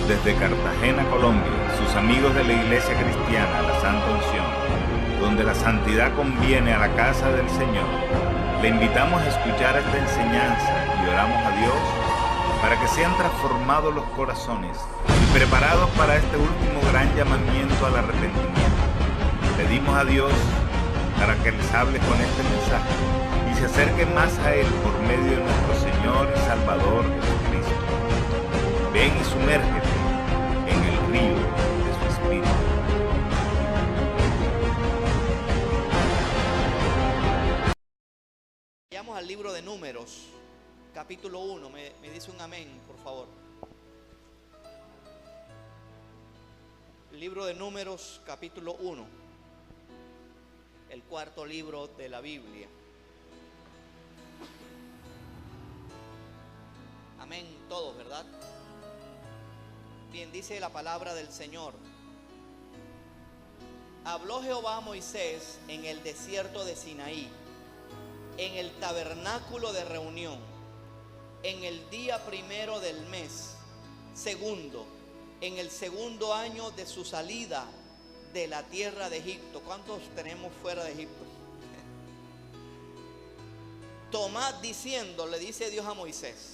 desde Cartagena, Colombia, sus amigos de la Iglesia Cristiana La Santa Unción, donde la santidad conviene a la casa del Señor, le invitamos a escuchar esta enseñanza y oramos a Dios para que sean transformados los corazones y preparados para este último gran llamamiento al arrepentimiento. Pedimos a Dios para que les hable con este mensaje y se acerquen más a Él por medio de nuestro Señor y Salvador Jesucristo. Ven y sumérgete en el río de su Espíritu. Vayamos al libro de Números, capítulo 1. Me dice un amén, por favor. El libro de Números, capítulo 1. El cuarto libro de la Biblia. Amén, todos, ¿verdad? Bien, dice la palabra del Señor. Habló Jehová a Moisés en el desierto de Sinaí, en el tabernáculo de reunión, en el día primero del mes segundo, en el segundo año de su salida de la tierra de Egipto. ¿Cuántos tenemos fuera de Egipto? Tomad, diciendo, le dice Dios a Moisés,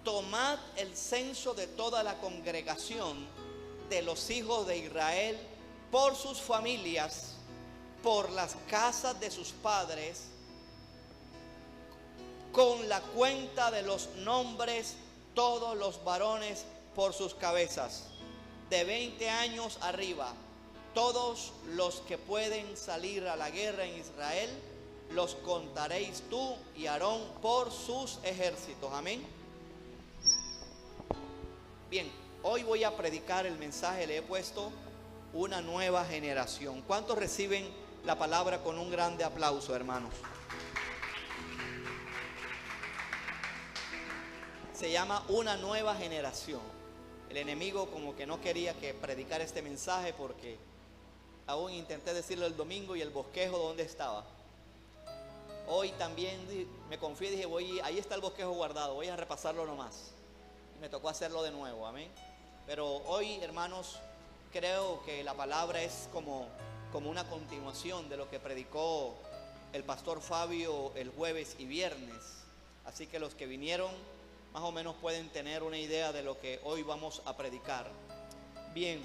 tomad el censo de toda la congregación de los hijos de Israel por sus familias, por las casas de sus padres, con la cuenta de los nombres, todos los varones por sus cabezas, de 20 años arriba, todos los que pueden salir a la guerra en Israel, los contaréis tú y Aarón por sus ejércitos. Amén. Bien, hoy voy a predicar el mensaje, le he puesto una nueva generación. ¿Cuántos reciben la palabra con un grande aplauso, hermanos? Se llama una nueva generación. El enemigo como que no quería que predicara este mensaje porque aún intenté decirlo el domingo y el bosquejo ¿dónde estaba? Hoy también me confié y dije, ahí está el bosquejo guardado, voy a repasarlo nomás. Me tocó hacerlo de nuevo, amén. Pero hoy, hermanos, creo que la palabra es como una continuación de lo que predicó el pastor Fabio el jueves y viernes. Así que los que vinieron más o menos pueden tener una idea de lo que hoy vamos a predicar. Bien,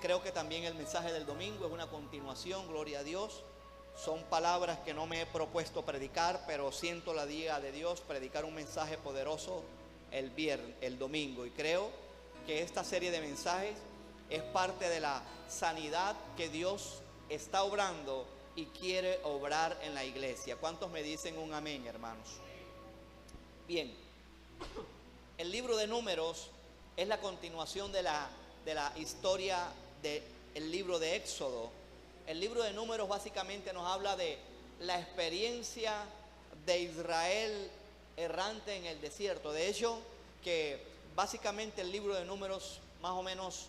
creo que también el mensaje del domingo es una continuación, gloria a Dios. Son palabras que no me he propuesto predicar, pero siento la guía de Dios, predicar un mensaje poderoso el domingo. Y creo que esta serie de mensajes es parte de la sanidad que Dios está obrando y quiere obrar en la iglesia. ¿Cuántos me dicen un amén, hermanos? Bien, el libro de Números es la continuación de la historia del libro de Éxodo. El libro de Números básicamente nos habla de la experiencia de Israel errante en el desierto. De hecho, que básicamente el libro de Números más o menos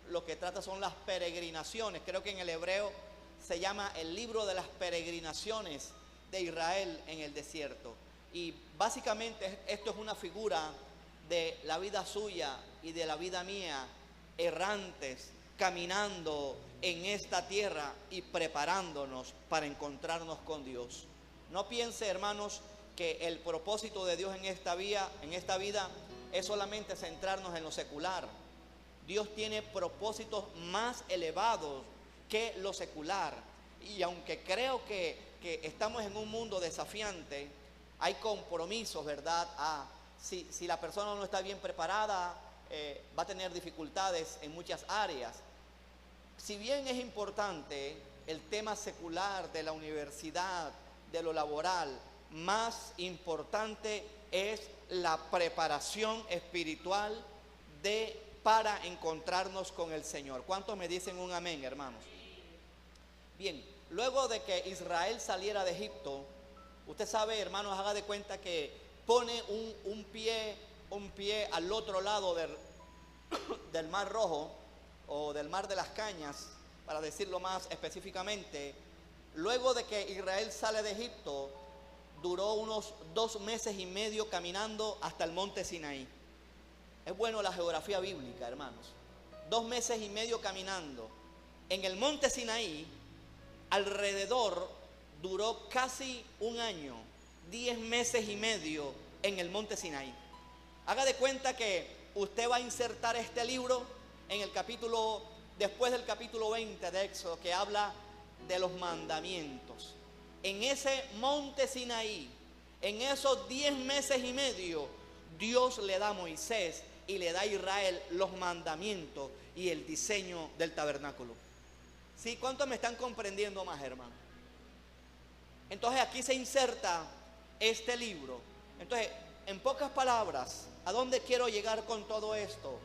lo que trata son las peregrinaciones. Creo que en el hebreo se llama el libro de las peregrinaciones de Israel en el desierto. Y básicamente esto es una figura de la vida suya y de la vida mía, errantes, caminando en esta tierra y preparándonos para encontrarnos con Dios. No piense, hermanos, que el propósito de Dios en esta vida es solamente centrarnos en lo secular. Dios tiene propósitos más elevados que lo secular. Y aunque creo que estamos en un mundo desafiante, hay compromisos, ¿verdad? Si la persona no está bien preparada, va a tener dificultades en muchas áreas. Si bien es importante el tema secular de la universidad, de lo laboral, más importante es la preparación espiritual para encontrarnos con el Señor. ¿Cuántos me dicen un amén, hermanos? Bien, luego de que Israel saliera de Egipto, usted sabe, hermanos, haga de cuenta que pone un pie al otro lado del Mar Rojo o del Mar de las Cañas, para decirlo más específicamente. Luego de que Israel sale de Egipto, duró unos 2 meses y medio caminando hasta el monte Sinaí. Es bueno la geografía bíblica, hermanos. 2 meses y medio caminando. En el monte Sinaí, alrededor duró casi un año, 10 meses y medio en el monte Sinaí. Haga de cuenta que usted va a insertar este libro en el capítulo, después del capítulo 20 de Éxodo, que habla de los mandamientos. En ese monte Sinaí, en esos 10 meses y medio, Dios le da a Moisés y le da a Israel los mandamientos y el diseño del tabernáculo. ¿Sí? ¿Cuántos me están comprendiendo más, hermano? Entonces aquí se inserta este libro. Entonces, en pocas palabras, ¿a dónde quiero llegar con todo esto?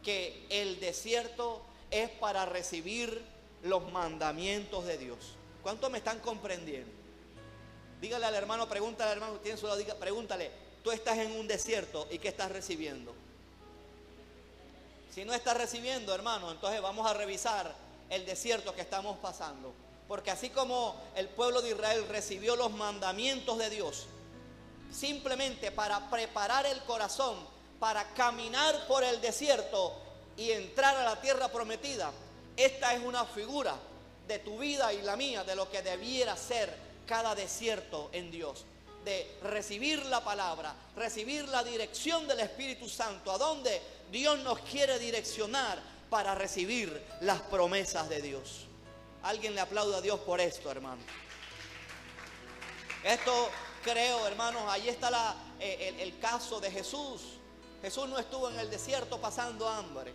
Que el desierto es para recibir los mandamientos de Dios. ¿Cuántos me están comprendiendo? Dígale al hermano, pregúntale al hermano que tiene su lado, pregúntale, tú estás en un desierto y ¿qué estás recibiendo? Si no estás recibiendo, hermano, entonces vamos a revisar el desierto que estamos pasando. Porque así como el pueblo de Israel recibió los mandamientos de Dios, simplemente para preparar el corazón, para caminar por el desierto y entrar a la tierra prometida, esta es una figura de tu vida y la mía, de lo que debiera ser cada desierto en Dios. De recibir la palabra, recibir la dirección del Espíritu Santo, a donde Dios nos quiere direccionar para recibir las promesas de Dios. Alguien le aplauda a Dios por esto, hermano. Esto creo, hermanos, ahí está el caso de Jesús. Jesús no estuvo en el desierto pasando hambre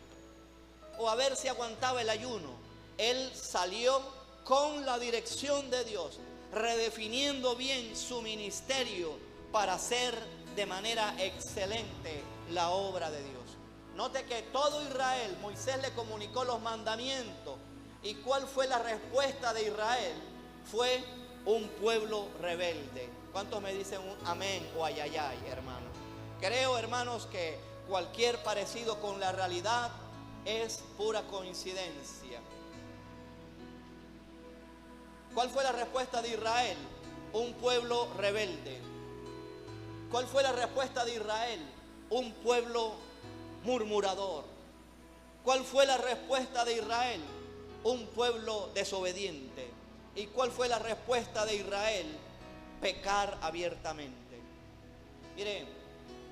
o a ver si aguantaba el ayuno. Él salió con la dirección de Dios, redefiniendo bien su ministerio para hacer de manera excelente la obra de Dios. Note que todo Israel, Moisés le comunicó los mandamientos. ¿Y cuál fue la respuesta de Israel? Fue un pueblo rebelde. ¿Cuántos me dicen un amén o ayayay, hermano? Creo, hermanos, que cualquier parecido con la realidad es pura coincidencia. ¿Cuál fue la respuesta de Israel? Un pueblo rebelde. ¿Cuál fue la respuesta de Israel? Un pueblo murmurador. ¿Cuál fue la respuesta de Israel? Un pueblo desobediente. ¿Y cuál fue la respuesta de Israel? Pecar abiertamente. Mire,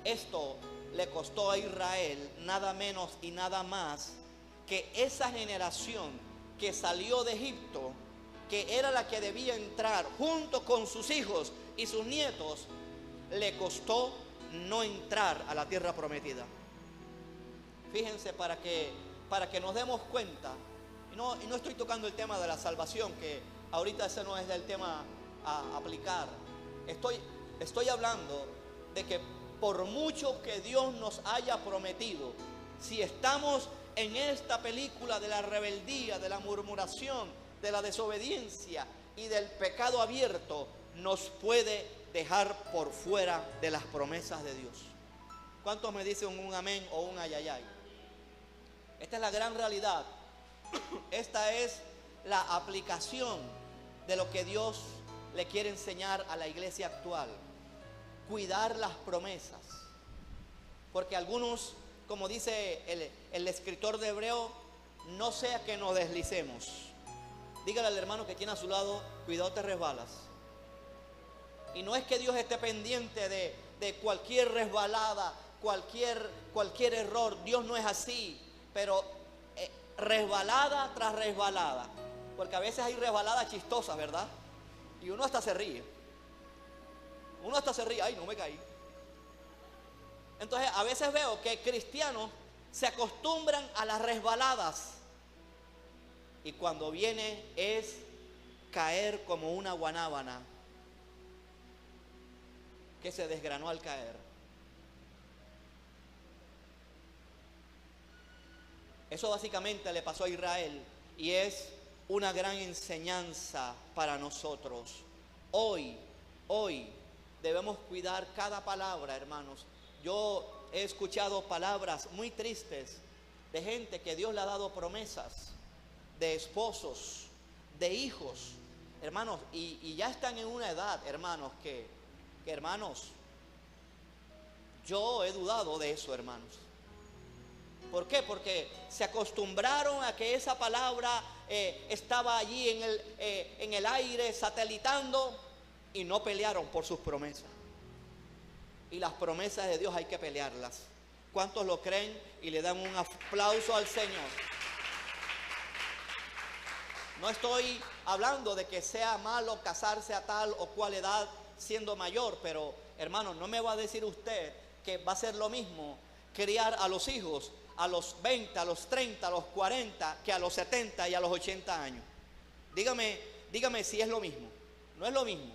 esto le costó a Israel nada menos y nada más que esa generación que salió de Egipto, que era la que debía entrar junto con sus hijos y sus nietos, le costó no entrar a la tierra prometida. Fíjense, para que nos demos cuenta, y no estoy tocando el tema de la salvación, que ahorita ese no es el tema a aplicar. Estoy hablando de que por mucho que Dios nos haya prometido, si estamos en esta película de la rebeldía, de la murmuración, de la desobediencia y del pecado abierto, nos puede dejar por fuera de las promesas de Dios. ¿Cuántos me dicen un amén o un ayayay? Esta es la gran realidad. Esta es la aplicación de lo que Dios le quiere enseñar a la iglesia actual. Cuidar las promesas. Porque algunos, como dice el escritor de Hebreo, no sea que nos deslicemos. Dígale al hermano que tiene a su lado, cuidado te resbalas. Y no es que Dios esté pendiente de cualquier resbalada, cualquier error. Dios no es así. Pero resbalada tras resbalada. Porque a veces hay resbaladas chistosas, ¿verdad? Y uno hasta se ríe. Ay, no me caí. Entonces a veces veo que cristianos se acostumbran a las resbaladas. Y cuando viene es caer como una guanábana que se desgranó al caer. Eso básicamente le pasó a Israel y es una gran enseñanza para nosotros. Hoy debemos cuidar cada palabra, hermanos. Yo he escuchado palabras muy tristes de gente que Dios le ha dado promesas, de esposos, de hijos, hermanos, y ya están en una edad, hermanos, que hermanos, yo he dudado de eso, hermanos. ¿Por qué? Porque se acostumbraron a que esa palabra estaba allí en el aire satelitando y no pelearon por sus promesas. Y las promesas de Dios hay que pelearlas. ¿Cuántos lo creen y le dan un aplauso al Señor? No estoy hablando de que sea malo casarse a tal o cual edad siendo mayor, pero hermano, no me va a decir usted que va a ser lo mismo criar a los hijos a los 20, a los 30, a los 40, que a los 70 y a los 80 años. Dígame si es lo mismo. No es lo mismo.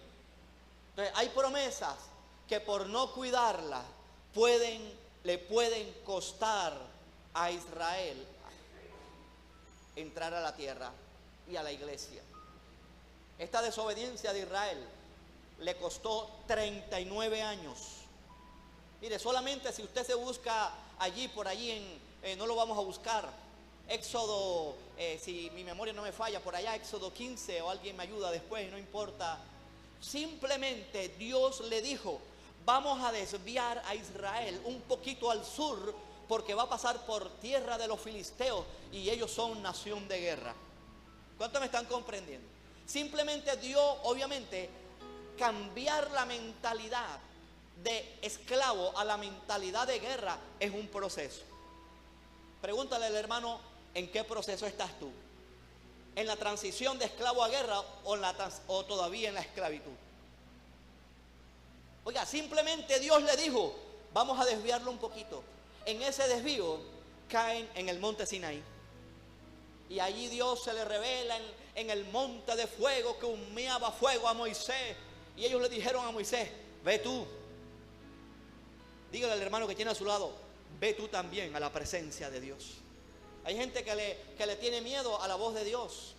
Entonces, hay promesas que por no cuidarlas le pueden costar a Israel entrar a la tierra y a la iglesia. Esta desobediencia de Israel le costó 39 años. Mire, solamente si usted se busca allí, por allí, no lo vamos a buscar, Éxodo, si mi memoria no me falla, por allá Éxodo 15, o alguien me ayuda después, no importa. Simplemente Dios le dijo: vamos a desviar a Israel un poquito al sur, porque va a pasar por tierra de los filisteos y ellos son nación de guerra. ¿Cuántos me están comprendiendo? Simplemente Dios, obviamente, cambiar la mentalidad de esclavo a la mentalidad de guerra es un proceso. Pregúntale al hermano: ¿en qué proceso estás tú? ¿En la transición de esclavo a guerra o todavía en la esclavitud? Oiga, simplemente Dios le dijo: vamos a desviarlo un poquito. En ese desvío caen en el monte Sinaí. Y allí Dios se le revela en el monte de fuego, que humeaba fuego a Moisés. Y ellos le dijeron a Moisés: ve tú. Dígale al hermano que tiene a su lado: ve tú también a la presencia de Dios. Hay gente que le tiene miedo a la voz de Dios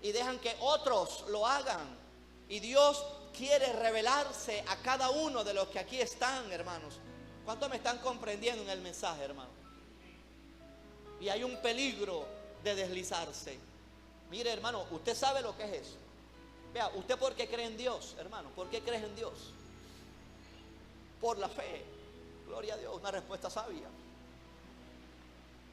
y dejan que otros lo hagan. Y Dios quiere revelarse a cada uno de los que aquí están, hermanos. ¿Cuántos me están comprendiendo en el mensaje, hermano? Y hay un peligro de deslizarse. Mire, hermano, usted sabe lo que es eso. Vea, ¿usted por qué cree en Dios, hermano? ¿Por qué crees en Dios? Por la fe. Gloria a Dios, una respuesta sabia.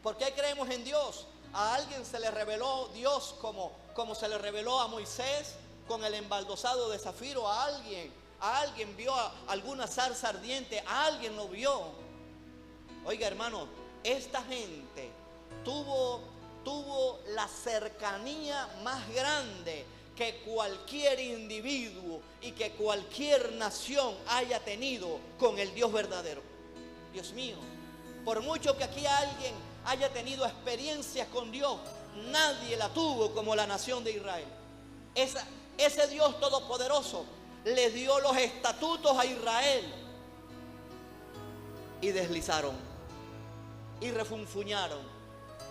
¿Por qué creemos en Dios? A alguien se le reveló Dios como se le reveló a Moisés con el embaldosado de zafiro. A alguien vio alguna zarza ardiente. A alguien lo vio. Oiga, hermano, esta gente tuvo la cercanía más grande que cualquier individuo y que cualquier nación haya tenido con el Dios verdadero. Dios mío, por mucho que aquí alguien haya tenido experiencias con Dios, nadie la tuvo como la nación de Israel. Ese Dios todopoderoso le dio los estatutos a Israel y deslizaron, y refunfuñaron,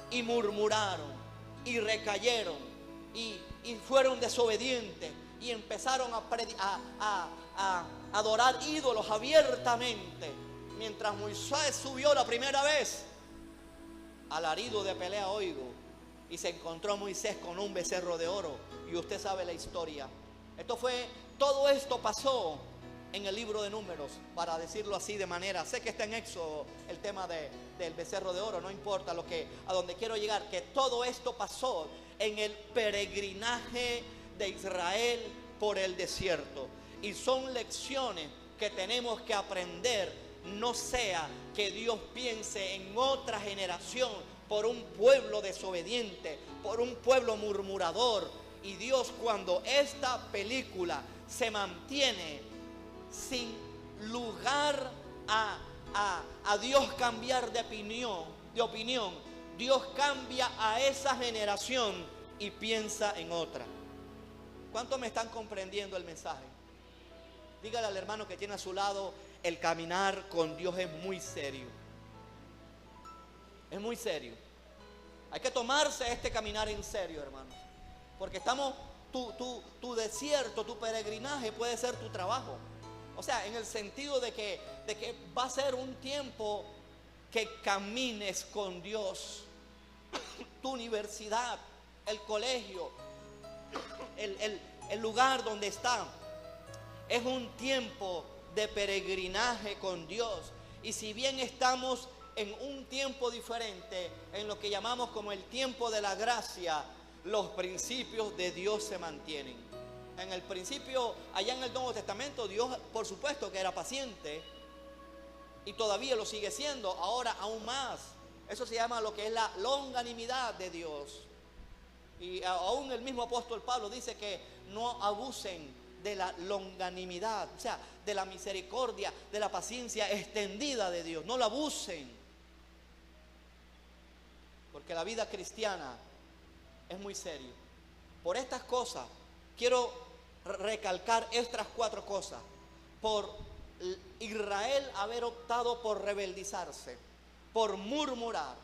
y murmuraron, y recayeron, y fueron desobedientes, y empezaron a adorar ídolos abiertamente. Mientras Moisés subió la primera vez, alarido de pelea oigo, y se encontró Moisés con un becerro de oro. Y usted sabe la historia. Todo esto pasó en el libro de Números, para decirlo así de manera. Sé que está en Éxodo el tema del becerro de oro, no importa a donde quiero llegar, que todo esto pasó en el peregrinaje de Israel por el desierto. Y son lecciones que tenemos que aprender. No sea que Dios piense en otra generación por un pueblo desobediente, por un pueblo murmurador. Y Dios, cuando esta película se mantiene sin lugar a Dios cambiar de opinión, Dios cambia a esa generación y piensa en otra. ¿Cuántos me están comprendiendo el mensaje? Dígale al hermano que tiene a su lado: el caminar con Dios es muy serio. Es muy serio. Hay que tomarse este caminar en serio, hermanos. Porque tu desierto, tu peregrinaje puede ser tu trabajo. O sea, en el sentido de que va a ser un tiempo que camines con Dios. Tu universidad, el colegio, el lugar donde está, es un tiempo de peregrinaje con Dios. Y si bien estamos en un tiempo diferente, en lo que llamamos como el tiempo de la gracia, los principios de Dios se mantienen. En el principio, allá en el Nuevo Testamento, Dios por supuesto que era paciente y todavía lo sigue siendo, ahora aún más. Eso se llama lo que es la longanimidad de Dios. Y aún el mismo apóstol Pablo dice que no abusen de la longanimidad, o sea, de la misericordia, de la paciencia extendida de Dios. No la abusen, porque la vida cristiana es muy seria. Por estas cosas, quiero recalcar estas 4 cosas. Por Israel haber optado por rebeldizarse, por murmurar,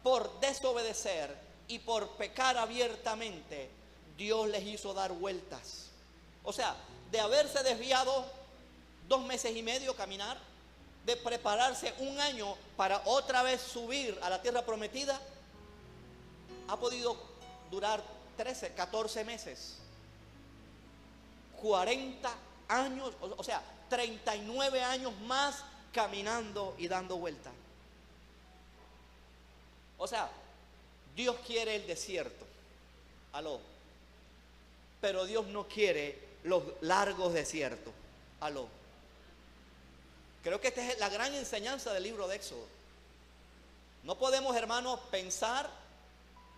por desobedecer y por pecar abiertamente, Dios les hizo dar vueltas. O sea, de haberse desviado 2 meses y medio caminar, de prepararse 1 año para otra vez subir a la tierra prometida, ha podido durar 13, 14 meses, 40 años, o sea, 39 años más caminando y dando vueltas. O sea, Dios quiere el desierto, aló, pero Dios no quiere los largos desiertos, aló. Creo que esta es la gran enseñanza del libro de Éxodo. No podemos, hermanos, pensar,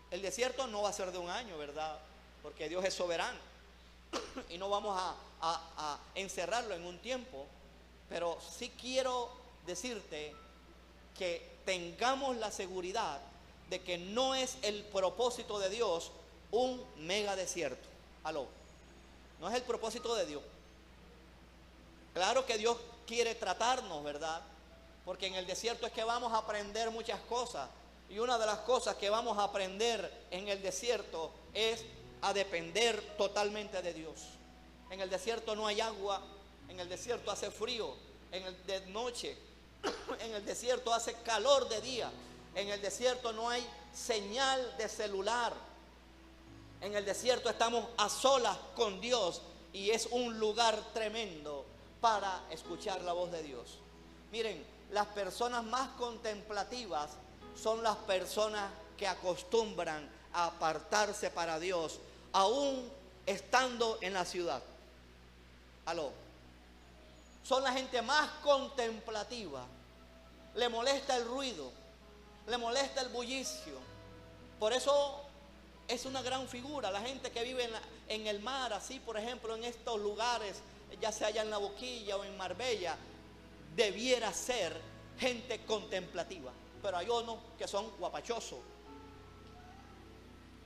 el desierto no va a ser de 1 año, ¿verdad? Porque Dios es soberano y no vamos a encerrarlo en un tiempo. Pero sí quiero decirte que tengamos la seguridad de que no es el propósito de Dios un mega desierto. Aló. No es el propósito de Dios. Claro que Dios quiere tratarnos, ¿verdad? Porque en el desierto es que vamos a aprender muchas cosas. Y una de las cosas que vamos a aprender en el desierto es a depender totalmente de Dios. En el desierto no hay agua, en el desierto hace frío, de noche, en el desierto hace calor de día, en el desierto no hay señal de celular, en el desierto estamos a solas con Dios y es un lugar tremendo para escuchar la voz de Dios. Miren, las personas más contemplativas son las personas que acostumbran a apartarse para Dios, aún estando en la ciudad. Aló. Son la gente más contemplativa. Le molesta el ruido, le molesta el bullicio. Por eso es una gran figura la gente que vive en el mar, así por ejemplo en estos lugares, ya sea allá en La Boquilla o en Marbella, debiera ser gente contemplativa. Pero hay unos que son guapachosos.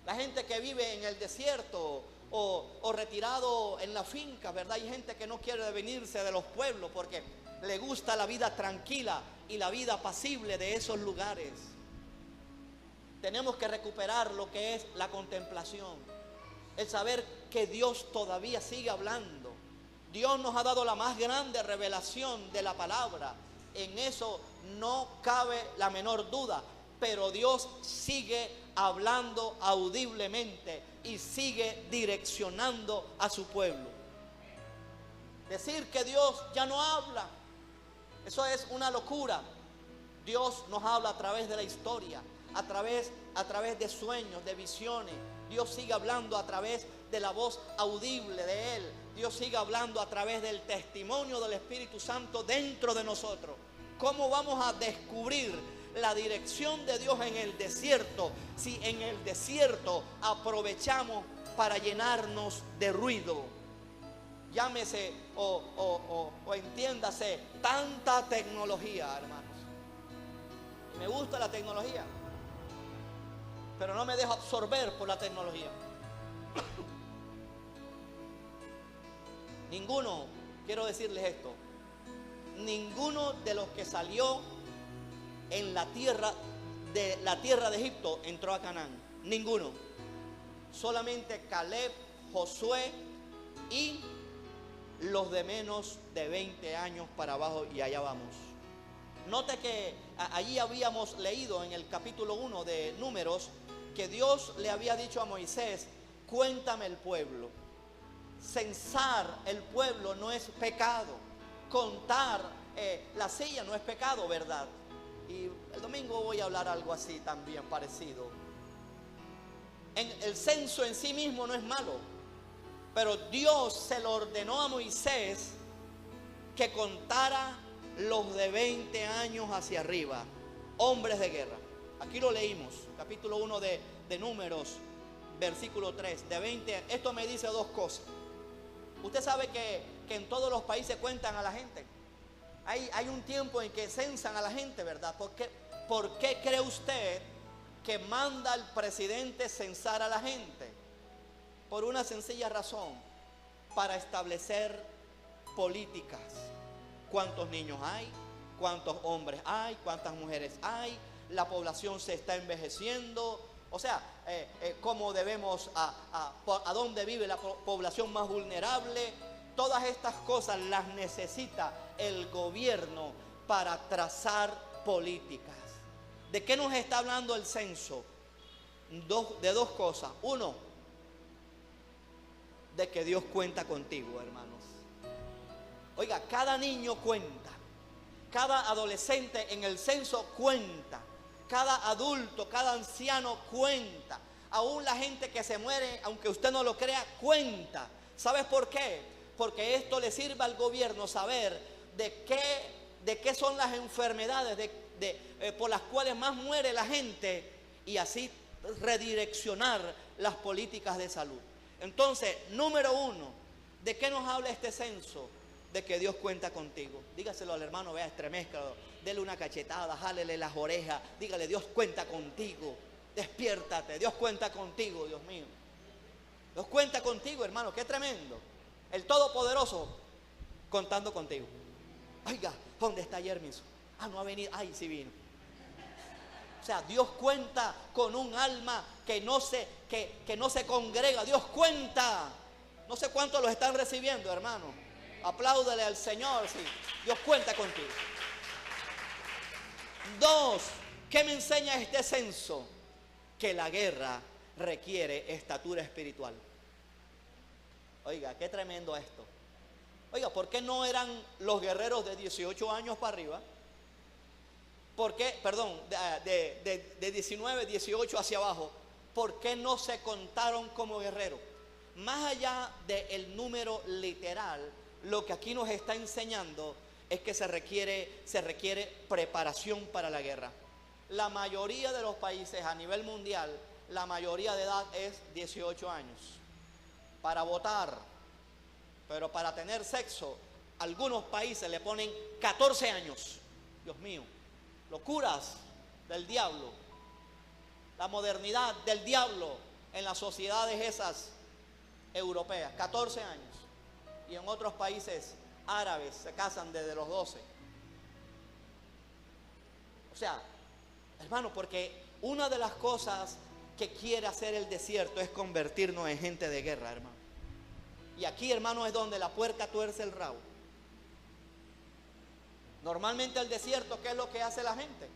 La gente que vive en el desierto o retirado en la finca, ¿verdad? Hay gente que no quiere venirse de los pueblos porque le gusta la vida tranquila y la vida apacible de esos lugares. Tenemos que recuperar lo que es la contemplación, el saber que Dios todavía sigue hablando. Dios nos ha dado la más grande revelación de la palabra. En eso no cabe la menor duda, pero Dios sigue hablando audiblemente y sigue direccionando a su pueblo. Decir que Dios ya no habla, eso es una locura. Dios nos habla a través de la historia, a través de sueños, de visiones. Dios sigue hablando a través de la voz audible de Él. Dios sigue hablando a través del testimonio del Espíritu Santo dentro de nosotros. ¿Cómo vamos a descubrir la dirección de Dios en el desierto si en el desierto aprovechamos para llenarnos de ruido? Llámese o entiéndase tanta tecnología, hermanos. Me gusta la tecnología, pero no me dejo absorber por la tecnología. Ninguno, quiero decirles esto, ninguno de los que salió en la tierra de Egipto entró a Canaán. Ninguno. Solamente Caleb, Josué y los de menos de 20 años para abajo, y allá vamos. Note que allí habíamos leído en el capítulo 1 de Números que Dios le había dicho a Moisés: cuéntame el pueblo. Censar el pueblo no es pecado. Contar la silla no es pecado, ¿verdad? Y el domingo voy a hablar algo así también parecido. El censo en sí mismo no es malo, pero Dios se lo ordenó a Moisés que contara los de 20 años hacia arriba, hombres de guerra. Aquí lo leímos, capítulo 1 de Números, versículo 3, de 20. Esto me dice dos cosas. Usted sabe que en todos los países cuentan a la gente. Hay un tiempo en que censan a la gente, ¿verdad? ¿Por qué cree usted que manda al presidente censar a la gente? Por una sencilla razón: para establecer políticas. ¿Cuántos niños hay? ¿Cuántos hombres hay? ¿Cuántas mujeres hay? La población se está envejeciendo. O sea, cómo debemos, a dónde vive la población más vulnerable. Todas estas cosas las necesita el gobierno para trazar políticas. ¿De qué nos está hablando el censo? De dos cosas. Uno, de que Dios cuenta contigo, hermanos. Oiga, cada niño cuenta. Cada adolescente en el censo cuenta. Cada adulto, cada anciano cuenta. Aún la gente que se muere, aunque usted no lo crea, cuenta. ¿Sabes por qué? Porque esto le sirve al gobierno saber de qué son las enfermedades por las cuales más muere la gente, y así redireccionar las políticas de salud. Entonces, número uno, ¿de qué nos habla este censo? De que Dios cuenta contigo. Dígaselo al hermano, vea, estremezcalo, dele una cachetada, jálele las orejas, dígale: Dios cuenta contigo, despiértate, Dios cuenta contigo, Dios mío. Dios cuenta contigo, hermano, qué tremendo. El Todopoderoso contando contigo. Oiga, ¿dónde está Yermis? No ha venido. Ay, sí vino. O sea, Dios cuenta con un alma que no se congrega. Dios cuenta. No sé cuántos lo están recibiendo, hermano. Apláudele al Señor, sí. Dios cuenta contigo. Dos, ¿qué me enseña este censo? Que la guerra requiere estatura espiritual. Oiga, qué tremendo esto. Oiga, ¿por qué no eran los guerreros de 18 años para arriba? ¿Por qué, perdón, de 19, 18 hacia abajo? ¿Por qué no se contaron como guerreros? Más allá del número literal, lo que aquí nos está enseñando es que se requiere preparación para la guerra. La mayoría de los países a nivel mundial, la mayoría de edad es 18 años. Para votar, pero para tener sexo, algunos países le ponen 14 años. Dios mío, locuras del diablo, la modernidad del diablo en las sociedades esas europeas, 14 años. Y en otros países árabes se casan desde los 12. O sea, hermano, porque una de las cosas que quiere hacer el desierto es convertirnos en gente de guerra, hermano. Y aquí, hermano, es donde la puerca tuerce el rabo. Normalmente el desierto, ¿qué es lo que hace la gente?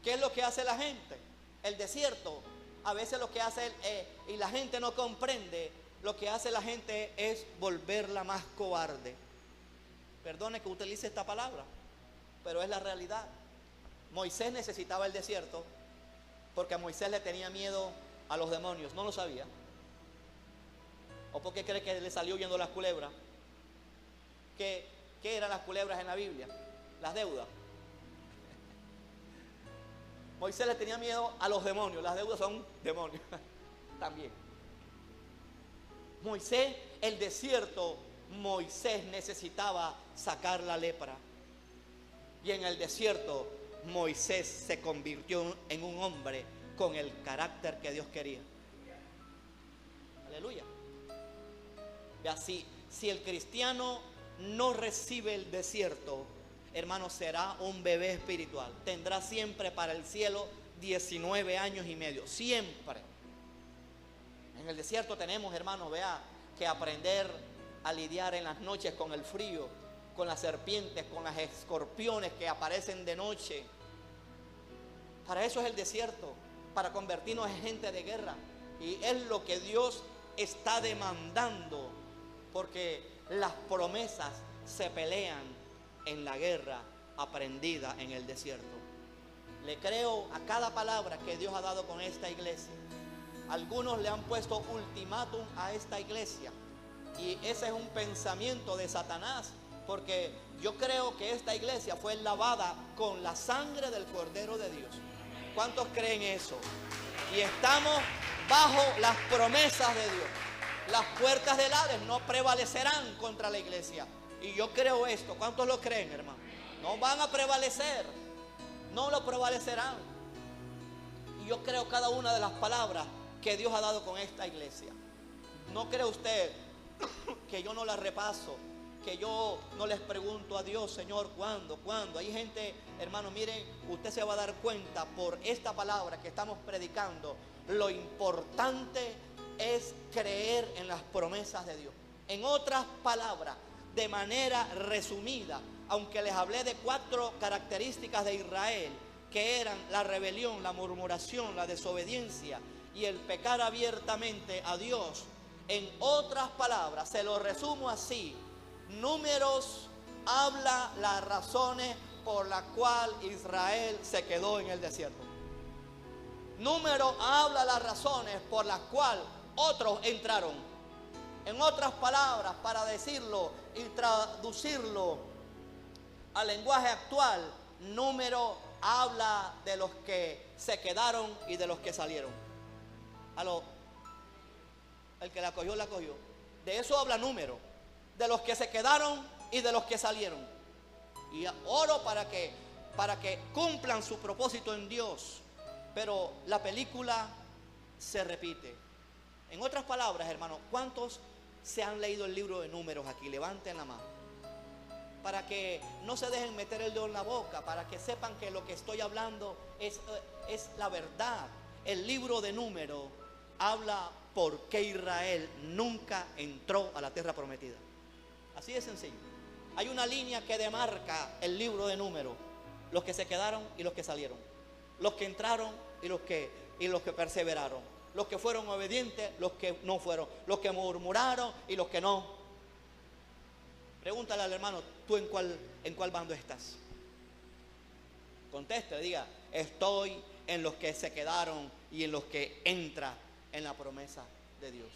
¿Qué es lo que hace la gente? El desierto, a veces lo que hace, y la gente no comprende, lo que hace la gente es volverla más cobarde. Perdone que utilice esta palabra, pero es la realidad. Moisés necesitaba el desierto porque a Moisés le tenía miedo a los demonios. No lo sabía. ¿O por qué cree que le salió huyendo las culebras? ¿Qué eran las culebras en la Biblia? Las deudas. Moisés le tenía miedo a los demonios. Las deudas son demonios también. Moisés, el desierto, Moisés necesitaba sacar la lepra. Y en el desierto Moisés se convirtió en un hombre con el carácter que Dios quería. Aleluya. Vea, si el cristiano no recibe el desierto, hermano, será un bebé espiritual. Tendrá siempre para el cielo 19 años y medio. Siempre. En el desierto tenemos, hermano, vea, que aprender a lidiar en las noches con el frío, con las serpientes, con las escorpiones que aparecen de noche. Para eso es el desierto, para convertirnos en gente de guerra. Y es lo que Dios está demandando, porque las promesas se pelean en la guerra aprendida en el desierto. Le creo a cada palabra que Dios ha dado con esta iglesia. Algunos le han puesto ultimátum a esta iglesia. Y ese es un pensamiento de Satanás. Porque yo creo que esta iglesia fue lavada con la sangre del Cordero de Dios. ¿Cuántos creen eso? Y estamos bajo las promesas de Dios. Las puertas del Hades no prevalecerán contra la iglesia. Y yo creo esto. ¿Cuántos lo creen, hermano? No van a prevalecer. No lo prevalecerán. Y yo creo cada una de las palabras que Dios ha dado con esta iglesia. ¿No cree usted que yo no las repaso? Que yo no les pregunto a Dios, Señor, ¿cuándo? Hay gente, hermano, miren, usted se va a dar cuenta por esta palabra que estamos predicando. Lo importante es creer en las promesas de Dios. En otras palabras, de manera resumida, aunque les hablé de 4 características de Israel, que eran la rebelión, la murmuración, la desobediencia y el pecar abiertamente a Dios. En otras palabras, se lo resumo así: Números habla las razones por las cuales Israel se quedó en el desierto. Números habla las razones por las cuales otros entraron. En otras palabras, para decirlo y traducirlo al lenguaje actual, Número habla de los que se quedaron y de los que salieron. El que la cogió, la cogió. De eso habla Número. De los que se quedaron y de los que salieron. Y oro para que cumplan su propósito en Dios. Pero la película se repite. En otras palabras, hermanos, ¿cuántos se han leído el libro de Números aquí? Levanten la mano. Para que no se dejen meter el dedo en la boca, para que sepan que lo que estoy hablando es la verdad. El libro de Números habla por qué Israel nunca entró a la tierra prometida. Así de sencillo. Hay una línea que demarca el libro de Números: los que se quedaron y los que salieron, los que entraron y los que perseveraron, los que fueron obedientes, los que no fueron, los que murmuraron y los que no. Pregúntale al hermano: ¿tú en cuál bando estás? Conteste, diga: estoy en los que se quedaron y en los que entra en la promesa de Dios.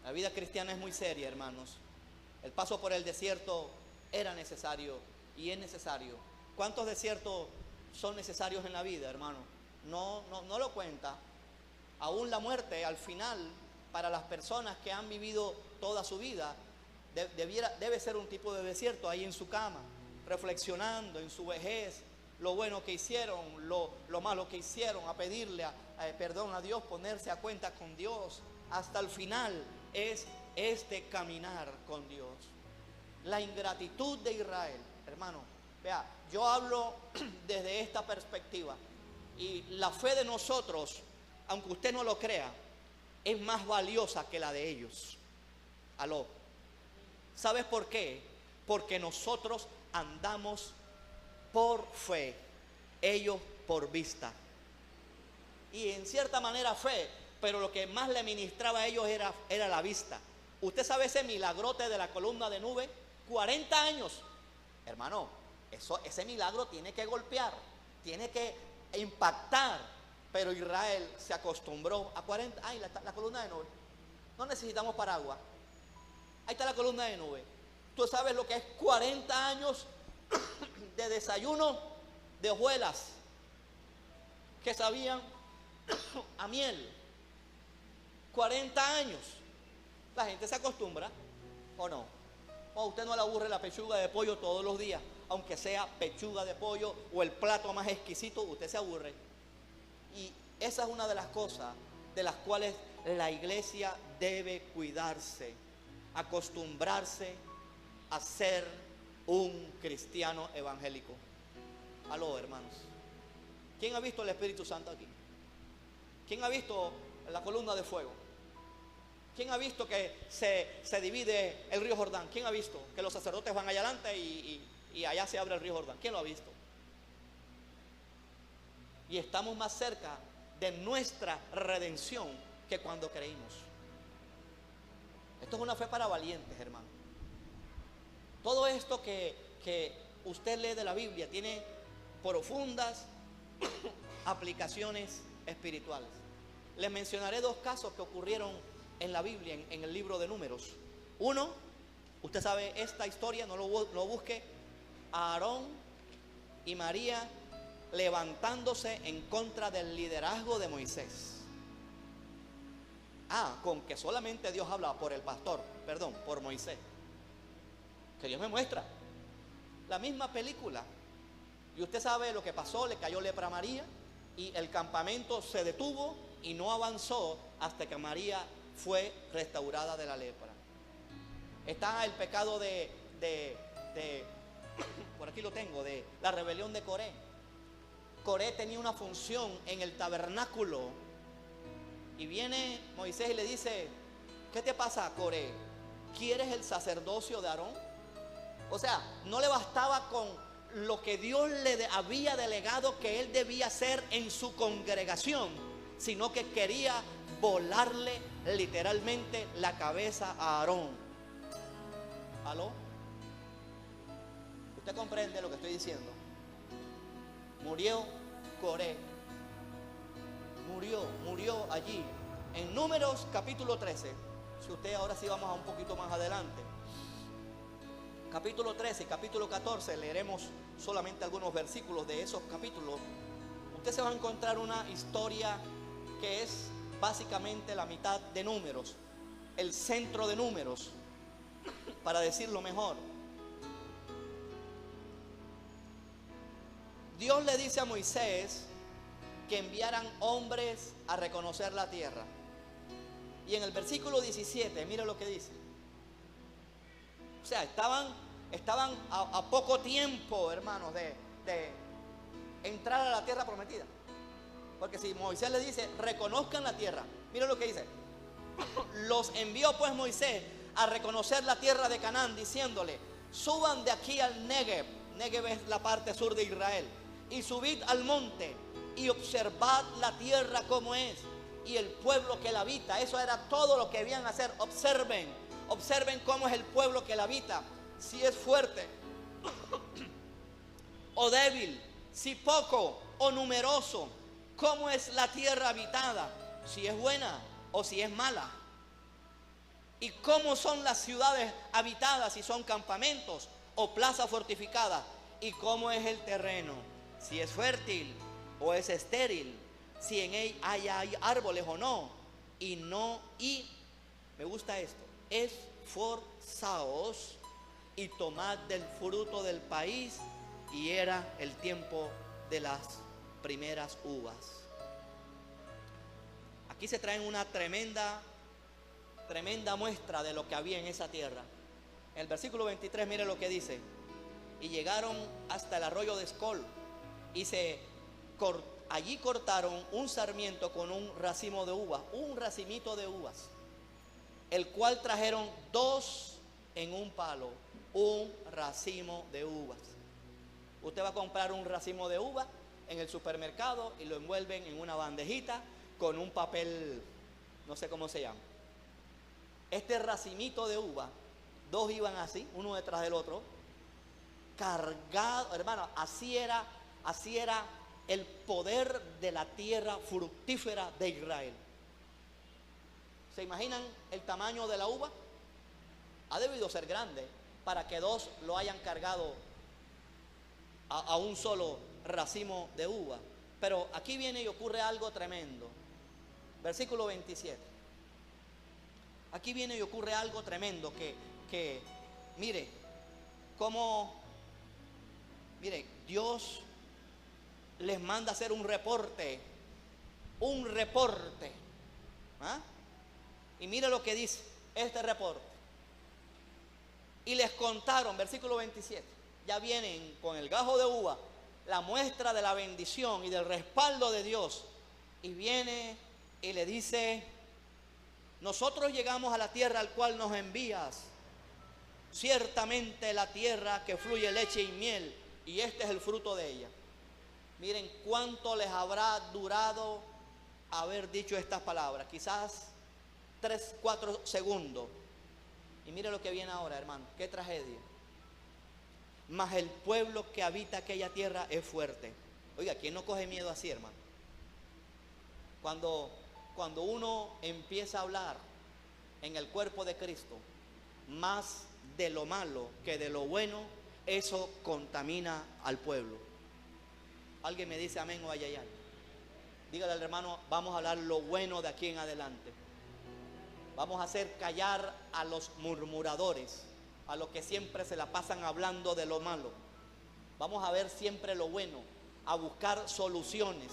La vida cristiana es muy seria, hermanos. El paso por el desierto era necesario y es necesario. ¿Cuántos desiertos son necesarios en la vida, hermano? No lo cuenta. Aún la muerte, al final, para las personas que han vivido toda su vida, debe ser un tipo de desierto, ahí en su cama, reflexionando en su vejez, lo bueno que hicieron, lo malo que hicieron, a pedirle perdón a Dios, ponerse a cuenta con Dios. Hasta el final es este caminar con Dios. La ingratitud de Israel, hermano, vea, yo hablo desde esta perspectiva, y la fe de nosotros, aunque usted no lo crea, es más valiosa que la de ellos. ¿Sabes por qué? Porque nosotros andamos por fe, ellos por vista. Y en cierta manera fe, pero lo que más le ministraba a ellos era la vista. Usted sabe ese milagrote de la columna de nube, 40 años. Hermano, ese milagro tiene que golpear, tiene que impactar. Pero Israel se acostumbró a 40. Ay, la columna de nube. No necesitamos paraguas. Ahí está la columna de nube. Tú sabes lo que es 40 años de desayuno de hojuelas que sabían a miel. 40 años. La gente se acostumbra, ¿o no? O a usted no le aburre la pechuga de pollo todos los días, aunque sea pechuga de pollo o el plato más exquisito, usted se aburre. Y esa es una de las cosas de las cuales la iglesia debe cuidarse, acostumbrarse a ser un cristiano evangélico. Aló, hermanos. ¿Quién ha visto el Espíritu Santo aquí? ¿Quién ha visto la columna de fuego? ¿Quién ha visto que se divide el río Jordán? ¿Quién ha visto que los sacerdotes van allá adelante y allá se abre el río Jordán? ¿Quién lo ha visto? Y estamos más cerca de nuestra redención que cuando creímos. Esto es una fe para valientes, hermano. Todo esto que usted lee de la Biblia tiene profundas aplicaciones espirituales. Les mencionaré dos casos que ocurrieron en la Biblia, en el libro de Números. Uno, usted sabe esta historia, no lo busque. Aarón y María levantándose en contra del liderazgo de Moisés. Con que solamente Dios habla por el pastor, por Moisés. Que Dios me muestra. La misma película. Y usted sabe lo que pasó, le cayó lepra a María y el campamento se detuvo y no avanzó hasta que María fue restaurada de la lepra. Está el pecado por aquí lo tengo, de la rebelión de Coré. Coré tenía una función en el tabernáculo y viene Moisés y le dice: ¿qué te pasa, Coré? ¿Quieres el sacerdocio de Aarón? O sea, no le bastaba con lo que Dios le había delegado que él debía hacer en su congregación, sino que quería volarle literalmente la cabeza a Aarón. ¿Aló? ¿Usted comprende lo que estoy diciendo? Murió Coré. Murió allí. En Números capítulo 13. Si usted ahora sí vamos a un poquito más adelante. Capítulo 13 y capítulo 14, leeremos solamente algunos versículos de esos capítulos. Usted se va a encontrar una historia que es básicamente la mitad de Números, el centro de Números, para decirlo mejor. Dios le dice a Moisés que enviaran hombres a reconocer la tierra. Y en el versículo 17, mire lo que dice. O sea, estaban a poco tiempo, hermanos, de entrar a la tierra prometida. Porque si Moisés le dice, reconozcan la tierra, mire lo que dice. Los envió pues Moisés a reconocer la tierra de Canaán, diciéndole: suban de aquí al Negev. Negev es la parte sur de Israel. Y subid al monte y observad la tierra como es y el pueblo que la habita. Eso era todo lo que debían hacer. Observen cómo es el pueblo que la habita. Si es fuerte o débil, si poco o numeroso, cómo es la tierra habitada, si es buena o si es mala, y cómo son las ciudades habitadas, si son campamentos o plazas fortificadas, y cómo es el terreno, si es fértil o es estéril, si en él hay árboles o no, y me gusta esto, esforzaos y tomad del fruto del país. Y era el tiempo de las primeras uvas. Aquí se traen una tremenda muestra de lo que había en esa tierra. En el versículo 23, mire lo que dice: y llegaron hasta el arroyo de Escol, y allí cortaron un sarmiento con un racimo de uvas, un racimito de uvas, el cual trajeron 2 en un palo, un racimo de uvas. Usted va a comprar un racimo de uva en el supermercado y lo envuelven en una bandejita con un papel, no sé cómo se llama. Este racimito de uva, 2 iban así, uno detrás del otro, cargado, hermano. Así era el poder de la tierra fructífera de Israel. ¿Se imaginan el tamaño de la uva? Ha debido ser grande para que 2 lo hayan cargado a un solo racimo de uva. Pero aquí viene y ocurre algo tremendo. Versículo 27. Aquí viene y ocurre algo tremendo que mire, Dios les manda a hacer un reporte. Y mire lo que dice este reporte. Y les contaron, versículo 27. Ya vienen con el gajo de uva, la muestra de la bendición y del respaldo de Dios. Y viene y le dice: nosotros llegamos a la tierra al cual nos envías, ciertamente la tierra que fluye leche y miel, y este es el fruto de ella. Miren cuánto les habrá durado haber dicho estas palabras, quizás 3-4 segundos. Y mire lo que viene ahora, hermano, qué tragedia. mas el pueblo que habita aquella tierra es fuerte. Oiga, ¿quién no coge miedo así, hermano? Cuando uno empieza a hablar en el cuerpo de Cristo más de lo malo que de lo bueno, eso contamina al pueblo. Alguien me dice amén o ayayay. Dígale al hermano, vamos a hablar lo bueno de aquí en adelante. Vamos a hacer callar a los murmuradores, a los que siempre se la pasan hablando de lo malo. Vamos a ver siempre lo bueno, a buscar soluciones,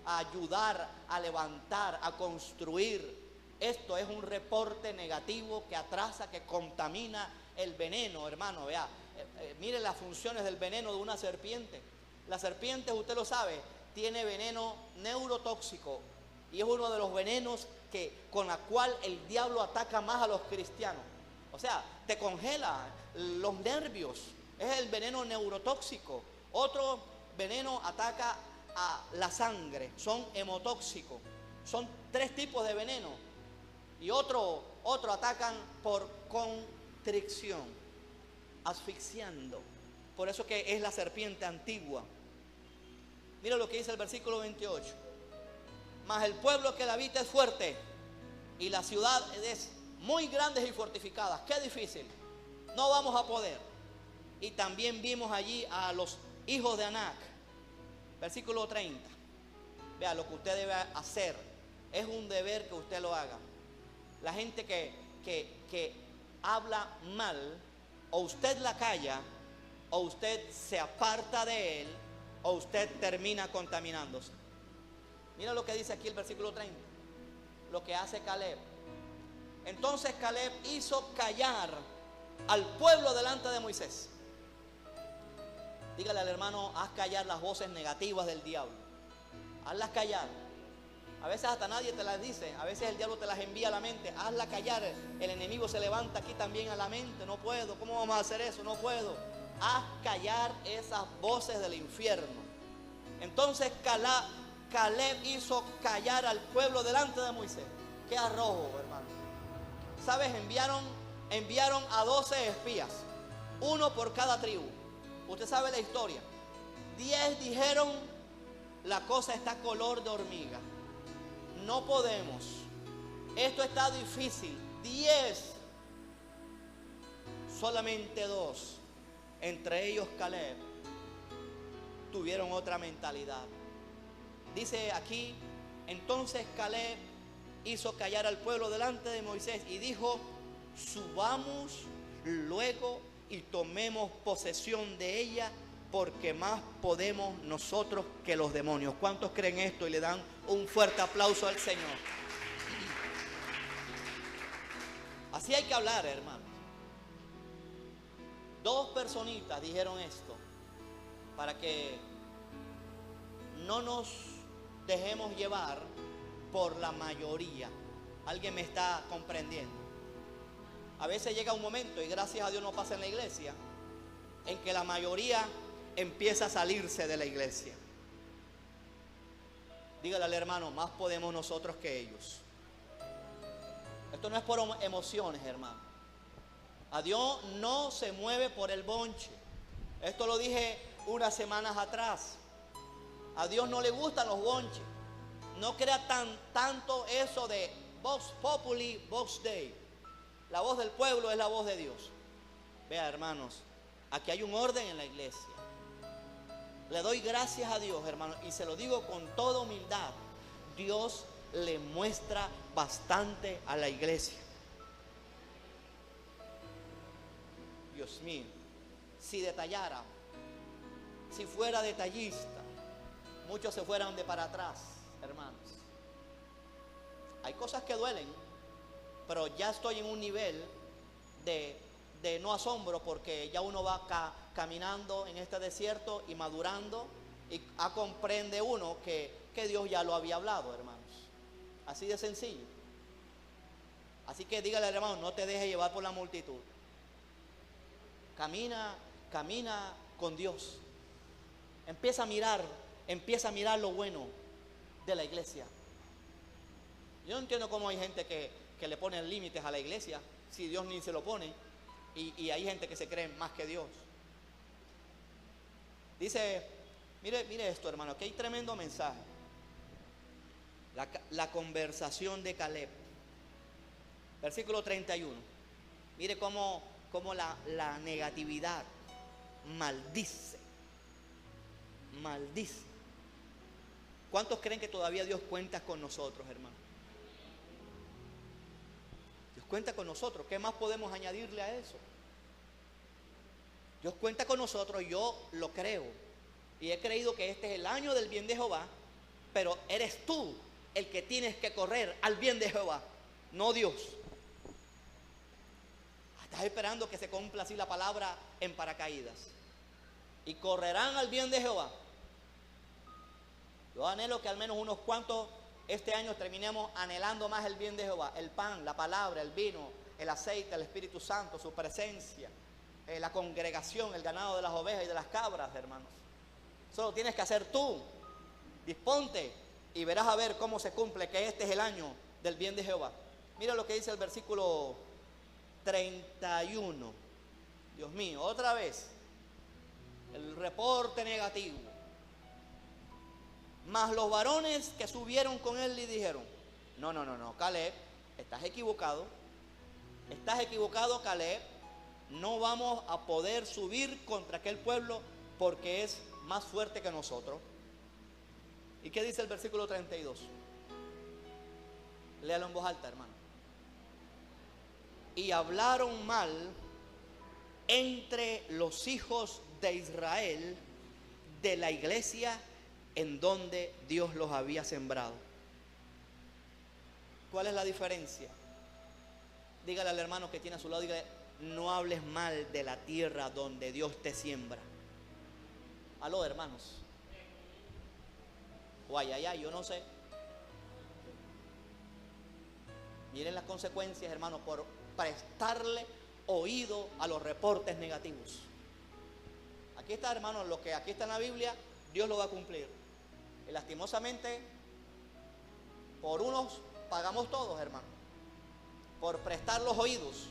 a ayudar, a levantar, a construir. Esto es un reporte negativo que atrasa, que contamina el veneno, hermano. Vea, mire las funciones del veneno de una serpiente. La serpiente, usted lo sabe, tiene veneno neurotóxico y es uno de los venenos con la cual el diablo ataca más a los cristianos. O sea, te congela los nervios. Es el veneno neurotóxico. Otro veneno ataca a la sangre, son hemotóxicos. Son 3 tipos de veneno. Y otro atacan por constricción, asfixiando. Por eso que es la serpiente antigua. Mira lo que dice el versículo 28. Mas el pueblo que la habita es fuerte, y la ciudad es muy grandes y fortificadas. Qué difícil, no vamos a poder. Y también vimos allí a los hijos de Anac. Versículo 30. Vea lo que usted debe hacer. Es un deber que usted lo haga. La gente que habla mal, o usted la calla, o usted se aparta de él, o usted termina contaminándose. Mira lo que dice aquí el versículo 30. Lo que hace Caleb. Entonces Caleb hizo callar al pueblo delante de Moisés. Dígale al hermano, haz callar las voces negativas del diablo. Hazlas callar. A veces hasta nadie te las dice. A veces el diablo te las envía a la mente. Hazla callar. El enemigo se levanta aquí también a la mente. No puedo. ¿Cómo vamos a hacer eso? No puedo. Haz callar esas voces del infierno. Entonces Caleb hizo callar al pueblo delante de Moisés. Qué arrojo, hermano. ¿Sabes? Enviaron a 12 espías, uno por cada tribu. Usted sabe la historia. 10 dijeron, la cosa está color de hormiga. No podemos. Esto está difícil. 10. Solamente 2, entre ellos Caleb, tuvieron otra mentalidad. Dice aquí, entonces Caleb hizo callar al pueblo delante de Moisés y dijo, subamos luego y tomemos posesión de ella, porque más podemos nosotros que los demonios. ¿Cuántos creen esto y le dan un fuerte aplauso al Señor? Así hay que hablar, hermanos. 2 personitas dijeron esto, para que no nos dejemos llevar por la mayoría. ¿Alguien me está comprendiendo? A veces llega un momento, y gracias a Dios no pasa en la iglesia, en que la mayoría empieza a salirse de la iglesia. Dígale al hermano, más podemos nosotros que ellos. Esto no es por emociones, hermano. A Dios no se mueve por el bonche. Esto lo dije unas semanas atrás. A Dios no le gustan los bonches. No crea tanto eso de Vox Populi, Vox Dei. La voz del pueblo es la voz de Dios. Vea, hermanos, aquí hay un orden en la iglesia. Le doy gracias a Dios, hermanos, y se lo digo con toda humildad. Dios le muestra bastante a la iglesia. Dios mío, si detallara, si fuera detallista, muchos se fueran de para atrás, hermanos. Hay cosas que duelen, pero ya estoy en un nivel de no asombro, porque ya uno va caminando en este desierto y madurando, y comprende uno que Dios ya lo había hablado, hermanos. Así de sencillo. Así que dígale al hermano, no te dejes llevar por la multitud. Camina con Dios. Empieza a mirar lo bueno de la iglesia. Yo no entiendo cómo hay gente que le pone límites a la iglesia, si Dios ni se lo pone, y hay gente que se cree más que Dios. Dice, mire esto, hermano, que hay tremendo mensaje. La conversación de Caleb. Versículo 31. Mire cómo la negatividad maldice. Maldice. ¿Cuántos creen que todavía Dios cuenta con nosotros, hermano? Dios cuenta con nosotros. ¿Qué más podemos añadirle a eso? Dios cuenta con nosotros, yo lo creo. Y he creído que este es el año del bien de Jehová, pero eres tú el que tienes que correr al bien de Jehová, no Dios. Estás esperando que se cumpla así la palabra en paracaídas. Y correrán al bien de Jehová. Yo anhelo que al menos unos cuantos este año terminemos anhelando más el bien de Jehová. El pan, la palabra, el vino, el aceite, el Espíritu Santo, su presencia, la congregación, el ganado de las ovejas y de las cabras, hermanos. Eso lo tienes que hacer tú. Disponte y verás a ver cómo se cumple que este es el año del bien de Jehová. Mira lo que dice el versículo 31. Dios mío, otra vez el reporte negativo. Mas los varones que subieron con él le dijeron: no, Caleb, estás equivocado. Estás equivocado, Caleb. No vamos a poder subir contra aquel pueblo porque es más fuerte que nosotros. ¿Y qué dice el versículo 32? Léalo en voz alta, hermano. Y hablaron mal entre los hijos de Israel de la iglesia en donde Dios los había sembrado. ¿Cuál es la diferencia? Dígale al hermano que tiene a su lado, dígale: no hables mal de la tierra donde Dios te siembra. Aló, hermanos. O ay, yo no sé. Miren las consecuencias, hermanos, por prestarle oído a los reportes negativos. Aquí está, hermanos, lo que aquí está en la Biblia, Dios lo va a cumplir. Y lastimosamente, por unos pagamos todos, hermanos, por prestar los oídos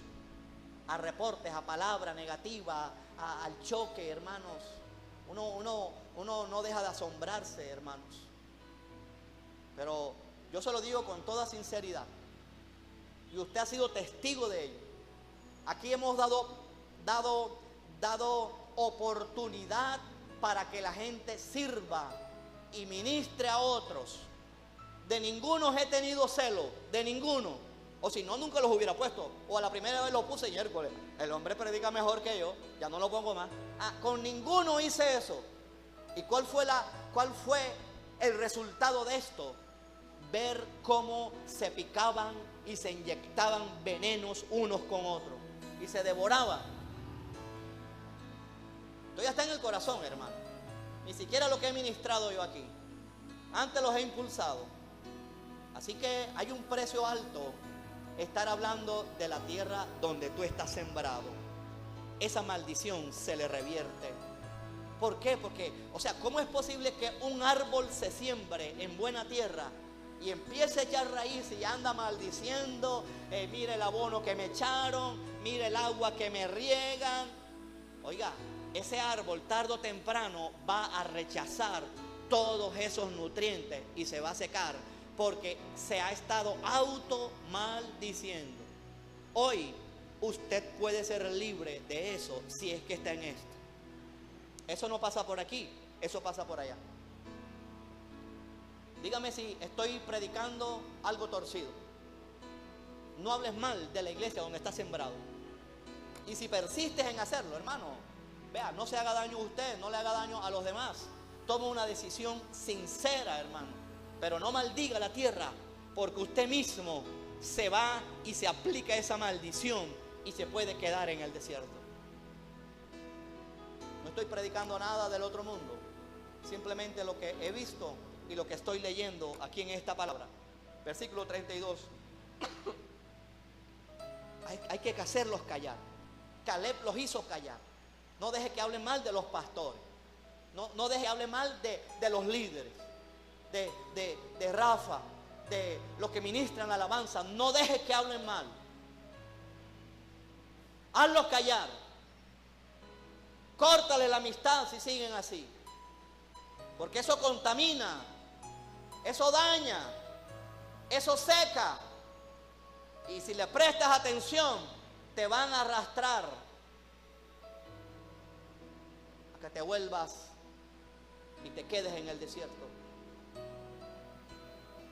a reportes, a palabra negativa, al choque, hermanos. Uno no deja de asombrarse, hermanos. Pero yo se lo digo con toda sinceridad, y usted ha sido testigo de ello. Aquí hemos dado oportunidad para que la gente sirva y ministre a otros. De ninguno he tenido celo, de ninguno. O si no, nunca los hubiera puesto. O a la primera vez lo puse y miércoles, el hombre predica mejor que yo, ya no lo pongo más. Con ninguno hice eso. ¿Y cuál fue el resultado de esto? Ver cómo se picaban y se inyectaban venenos unos con otros y se devoraban. Esto ya está en el corazón, hermano. Ni siquiera lo que he ministrado yo aquí. Antes los he impulsado. Así que hay un precio alto estar hablando de la tierra donde tú estás sembrado. Esa maldición se le revierte. ¿Por qué? Porque, ¿cómo es posible que un árbol se siembre en buena tierra y empiece a echar raíz y anda maldiciendo? Mire el abono que me echaron, mire el agua que me riegan. Oiga, ese árbol tarde o temprano va a rechazar todos esos nutrientes y se va a secar, porque se ha estado auto maldiciendo. Hoy usted puede ser libre de eso si es que está en esto. Eso no pasa por aquí, eso pasa por allá. Dígame si estoy predicando algo torcido. No hables mal de la iglesia donde está sembrado. Y si persistes en hacerlo, hermano, vea, no se haga daño a usted, no le haga daño a los demás. Toma una decisión sincera, hermano. Pero no maldiga la tierra, porque usted mismo se va y se aplica esa maldición y se puede quedar en el desierto. No estoy predicando nada del otro mundo, simplemente lo que he visto y lo que estoy leyendo aquí en esta palabra. Versículo 32. Hay que hacerlos callar. Caleb los hizo callar. No deje que hablen mal de los pastores. No deje que hablen mal de los líderes, de Rafa, de los que ministran la alabanza. No deje que hablen mal. Hazlos callar. Córtale la amistad si siguen así. Porque eso contamina, eso daña, eso seca. Y si le prestas atención, te van a arrastrar a que te vuelvas y te quedes en el desierto.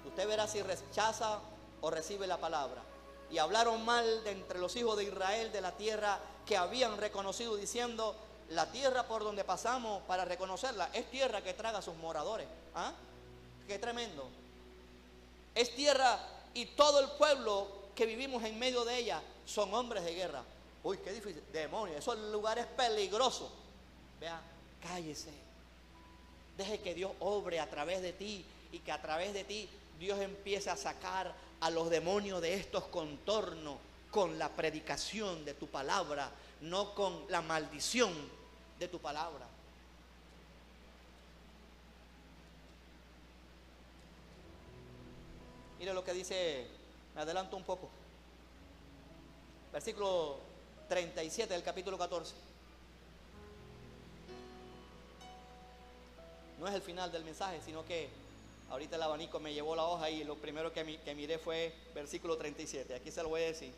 Usted verá si rechaza o recibe la palabra. Y hablaron mal de entre los hijos de Israel de la tierra que habían reconocido, diciendo: la tierra por donde pasamos para reconocerla es tierra que traga a sus moradores. ¿Ah? Qué tremendo. Es tierra, y todo el pueblo que vivimos en medio de ella son hombres de guerra. Uy, qué difícil. Demonios, esos lugares peligrosos. Vea, cállese. Deje que Dios obre a través de ti, y que a través de ti Dios empiece a sacar a los demonios de estos contornos con la predicación de tu palabra, no con la maldición de tu palabra. Mire lo que dice, me adelanto un poco. Versículo 37 del capítulo 14. No es el final del mensaje, sino que ahorita el abanico me llevó la hoja y lo primero que miré fue versículo 37. Aquí se lo voy a decir.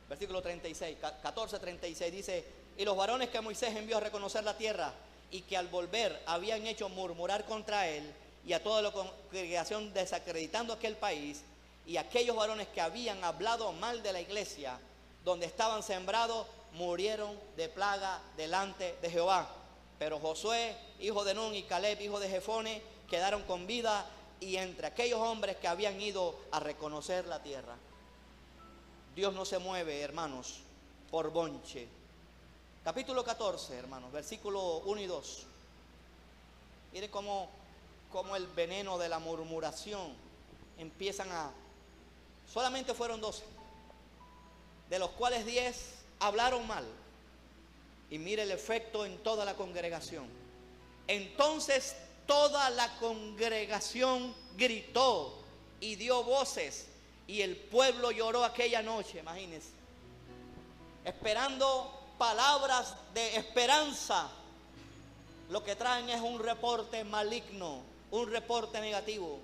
Versículo 36, 14:36 dice: y los varones que Moisés envió a reconocer la tierra, y que al volver habían hecho murmurar contra él y a toda la congregación, desacreditando aquel país, y aquellos varones que habían hablado mal de la iglesia donde estaban sembrados, murieron de plaga delante de Jehová. Pero Josué, hijo de Nun, y Caleb, hijo de Jefone, quedaron con vida, y entre aquellos hombres que habían ido a reconocer la tierra. Dios no se mueve, hermanos, por bonche. Capítulo 14, hermanos, versículo 1 y 2. Mire cómo el veneno de la murmuración empiezan a... Solamente fueron 12, de los cuales 10 hablaron mal. Y mire el efecto en toda la congregación. Entonces toda la congregación gritó y dio voces, y el pueblo lloró aquella noche, imagínense, esperando palabras de esperanza. Lo que traen es un reporte maligno, un reporte negativo.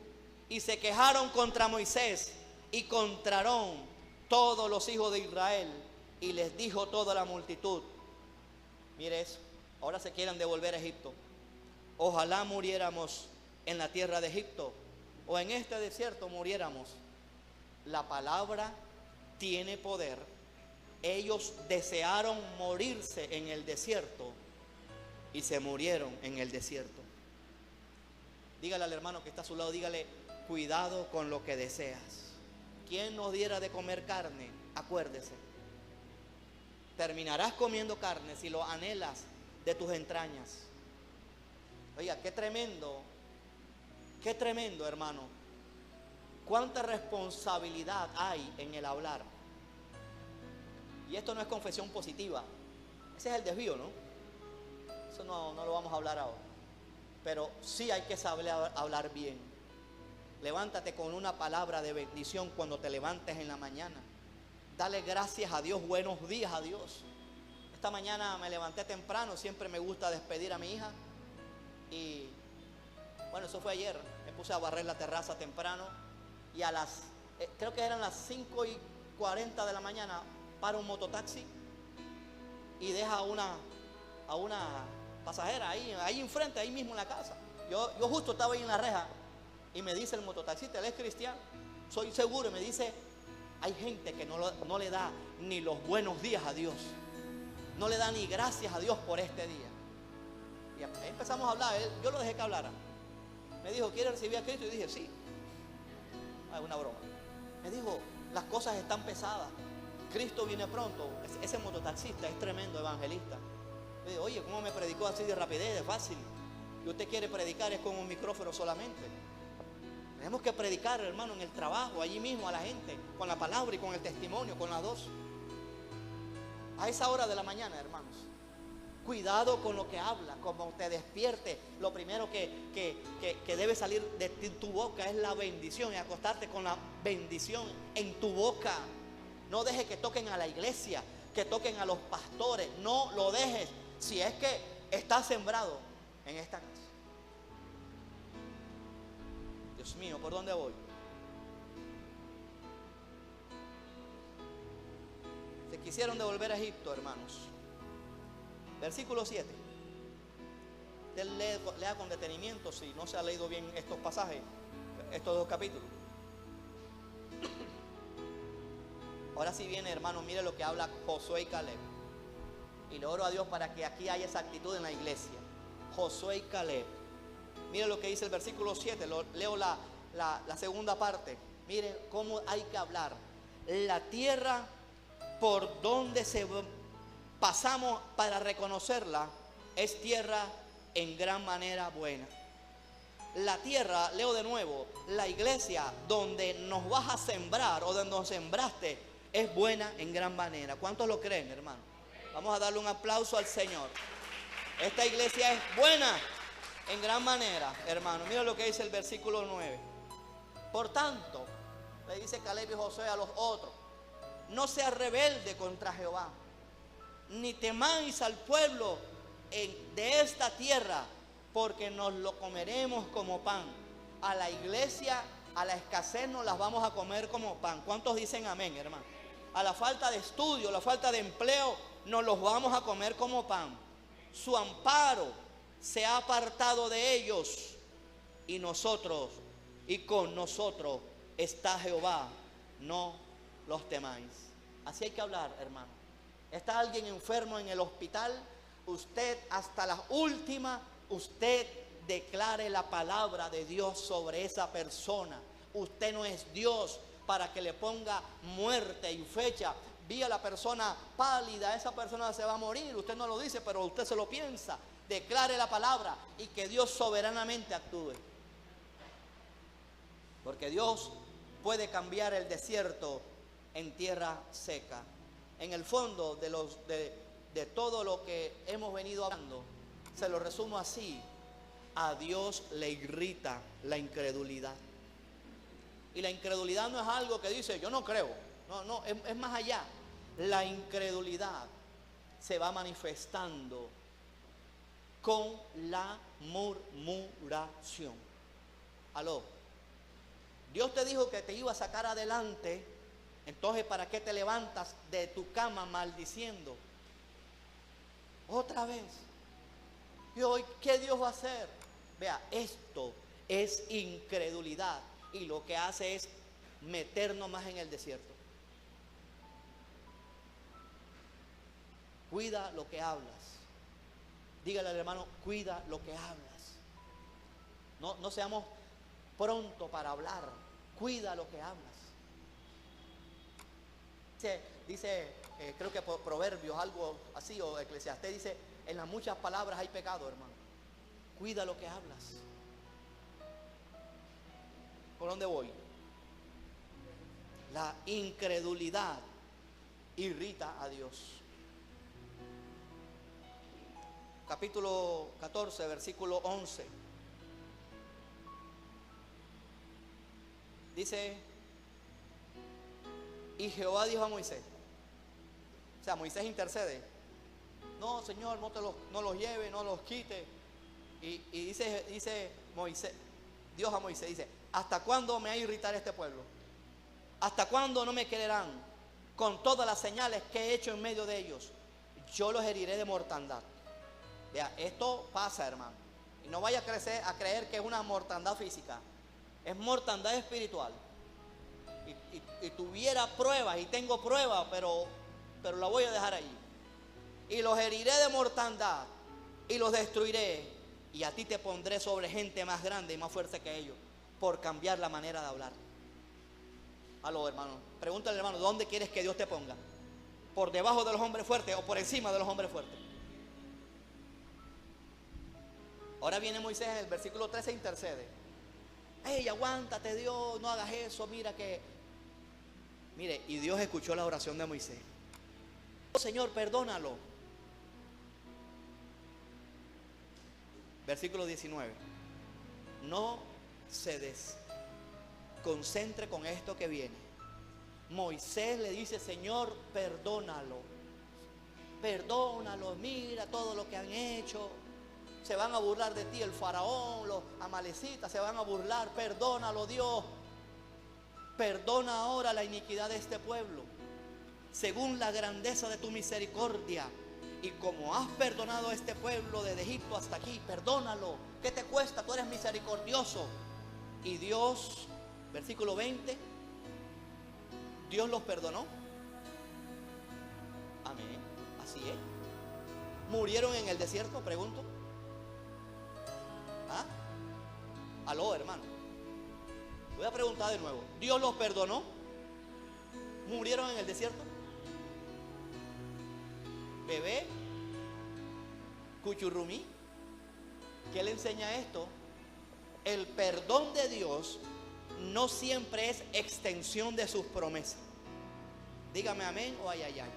Y se quejaron contra Moisés y contra Aarón todos los hijos de Israel, y les dijo toda la multitud. Mire eso, ahora se quieren devolver a Egipto. Ojalá muriéramos en la tierra de Egipto, o en este desierto muriéramos. La palabra tiene poder. Ellos desearon morirse en el desierto y se murieron en el desierto. Dígale al hermano que está a su lado, dígale: cuidado con lo que deseas. ¿Quién nos diera de comer carne? Acuérdese, terminarás comiendo carne si lo anhelas de tus entrañas. Oiga, qué tremendo, hermano. Cuánta responsabilidad hay en el hablar. Y esto no es confesión positiva. Ese es el desvío, ¿no? Eso no lo vamos a hablar ahora. Pero sí hay que saber hablar bien. Levántate con una palabra de bendición cuando te levantes en la mañana. Dale gracias a Dios, buenos días a Dios. Esta mañana me levanté temprano, siempre me gusta despedir a mi hija. Y bueno, eso fue ayer. Me puse a barrer la terraza temprano. Y a las, creo que eran las 5:40 de la mañana, para un mototaxi y deja a una pasajera ahí enfrente, ahí mismo en la casa. Yo justo estaba ahí en la reja y me dice el mototaxista, él es cristiano, soy seguro, y me dice: hay gente que no le da ni los buenos días a Dios, no le da ni gracias a Dios por este día. Y ahí empezamos a hablar, yo lo dejé que hablara. Me dijo: ¿quiere recibir a Cristo? Y dije: sí. Es una broma. Me dijo: las cosas están pesadas, Cristo viene pronto. Ese mototaxista es tremendo evangelista. Le digo: oye, ¿cómo me predicó así de rapidez, de fácil? Y usted quiere predicar es con un micrófono solamente. Tenemos que predicar, hermano, en el trabajo, allí mismo a la gente, con la palabra y con el testimonio, con las dos. A esa hora de la mañana, hermanos, cuidado con lo que habla. Como te despierte, lo primero que debe salir de tu boca es la bendición, y acostarte con la bendición en tu boca. No dejes que toquen a la iglesia, que toquen a los pastores. No lo dejes. Si es que está sembrado, en esta casa. Dios mío, ¿por dónde voy? Se quisieron devolver a Egipto, hermanos. Versículo 7. Usted lea con detenimiento si no se ha leído bien estos pasajes, estos dos capítulos. Ahora sí viene, hermano, mire lo que habla Josué y Caleb. Y le oro a Dios para que aquí haya esa actitud en la iglesia. Josué y Caleb. Mire lo que dice el versículo 7. Leo la segunda parte. Mire cómo hay que hablar. La tierra por donde pasamos para reconocerla es tierra en gran manera buena. La tierra, leo de nuevo, la iglesia donde nos vas a sembrar o donde nos sembraste es buena en gran manera. ¿Cuántos lo creen, hermano? Vamos a darle un aplauso al Señor. Esta iglesia es buena en gran manera, hermano. Mira lo que dice el versículo 9. Por tanto, le dice Caleb y Josué a los otros: no seas rebelde contra Jehová, ni temáis al pueblo de esta tierra, porque nos lo comeremos como pan. A la iglesia, a la escasez nos las vamos a comer como pan. ¿Cuántos dicen amén, hermano? A la falta de estudio, la falta de empleo, nos los vamos a comer como pan. Su amparo se ha apartado de ellos, y con nosotros está Jehová, no los temáis. Así hay que hablar, hermano. ¿Está alguien enfermo en el hospital? Usted hasta la última, usted declare la palabra de Dios sobre esa persona. Usted no es Dios para que le ponga muerte y fecha. Vi a la persona pálida, esa persona se va a morir. Usted no lo dice, pero usted se lo piensa. Declare la palabra y que Dios soberanamente actúe. Porque Dios puede cambiar el desierto en tierra seca. En el fondo de todo lo que hemos venido hablando, se lo resumo así: a Dios le irrita la incredulidad. Y la incredulidad no es algo que dice yo no creo. No, es más allá. La incredulidad se va manifestando con la murmuración. Aló. Dios te dijo que te iba a sacar adelante. Entonces, ¿para qué te levantas de tu cama maldiciendo? Otra vez. Y hoy, ¿qué Dios va a hacer? Vea, esto es incredulidad. Y lo que hace es meternos más en el desierto. Cuida lo que hablas. Dígale al hermano, cuida lo que hablas. No seamos pronto para hablar. Cuida lo que hablas. Dice creo que Proverbios, algo así, o Eclesiastés dice: en las muchas palabras hay pecado, hermano. Cuida lo que hablas. ¿Por dónde voy? La incredulidad irrita a Dios. Capítulo 14, versículo 11. Dice: y Jehová dijo a Moisés, o sea, Moisés intercede: no, Señor, no los lleve, no los quite. Y dice Moisés, Dios a Moisés, dice: ¿hasta cuándo me va a irritar este pueblo? ¿Hasta cuándo no me quererán? Con todas las señales que he hecho en medio de ellos, yo los heriré de mortandad. Vea, esto pasa, hermano. Y no vaya a creer que es una mortandad física. Es mortandad espiritual. Y tuviera pruebas, y tengo pruebas, pero la voy a dejar ahí. Y los heriré de mortandad, y los destruiré. Y a ti te pondré sobre gente más grande y más fuerte que ellos, por cambiar la manera de hablar. Aló, hermano. Pregúntale, hermano, ¿dónde quieres que Dios te ponga? ¿Por debajo de los hombres fuertes o por encima de los hombres fuertes? Ahora viene Moisés en el versículo 13 e intercede: ¡ey, aguántate, Dios! No hagas eso, mira que... Mire, y Dios escuchó la oración de Moisés. Oh, Señor, perdónalo. Versículo 19. No se desconcentre con esto que viene. Moisés le dice: Señor, perdónalo. Perdónalo, mira todo lo que han hecho. Se van a burlar de ti, el faraón, los amalecitas se van a burlar. Perdónalo, Dios. Perdona ahora la iniquidad de este pueblo, según la grandeza de tu misericordia. Y como has perdonado a este pueblo desde Egipto hasta aquí, perdónalo. ¿Qué te cuesta? Tú eres misericordioso. Y Dios, versículo 20, Dios los perdonó. Amén. Así es. ¿Murieron en el desierto? Pregunto. ¿Ah? Aló, hermano. Voy a preguntar de nuevo. ¿Dios los perdonó? ¿Murieron en el desierto? Bebé, cuchurrumí. ¿Qué le enseña esto? El perdón de Dios no siempre es extensión de sus promesas. Dígame amén o ay, ay, ay.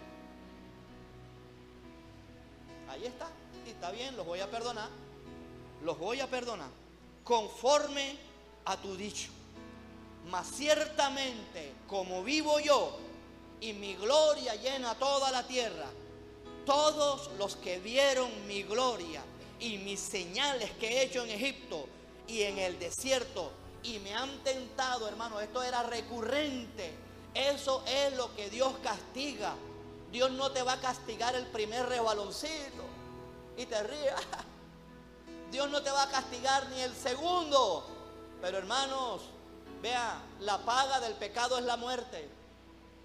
Ahí está. Y está bien, los voy a perdonar. Los voy a perdonar conforme a tu dicho. Mas ciertamente, como vivo yo y mi gloria llena toda la tierra, todos los que vieron mi gloria y mis señales que he hecho en Egipto y en el desierto y me han tentado, hermano, esto era recurrente. Eso es lo que Dios castiga. Dios no te va a castigar el primer rebaloncito y te ríes. Dios no te va a castigar ni el segundo. Pero hermanos, vea, la paga del pecado es la muerte.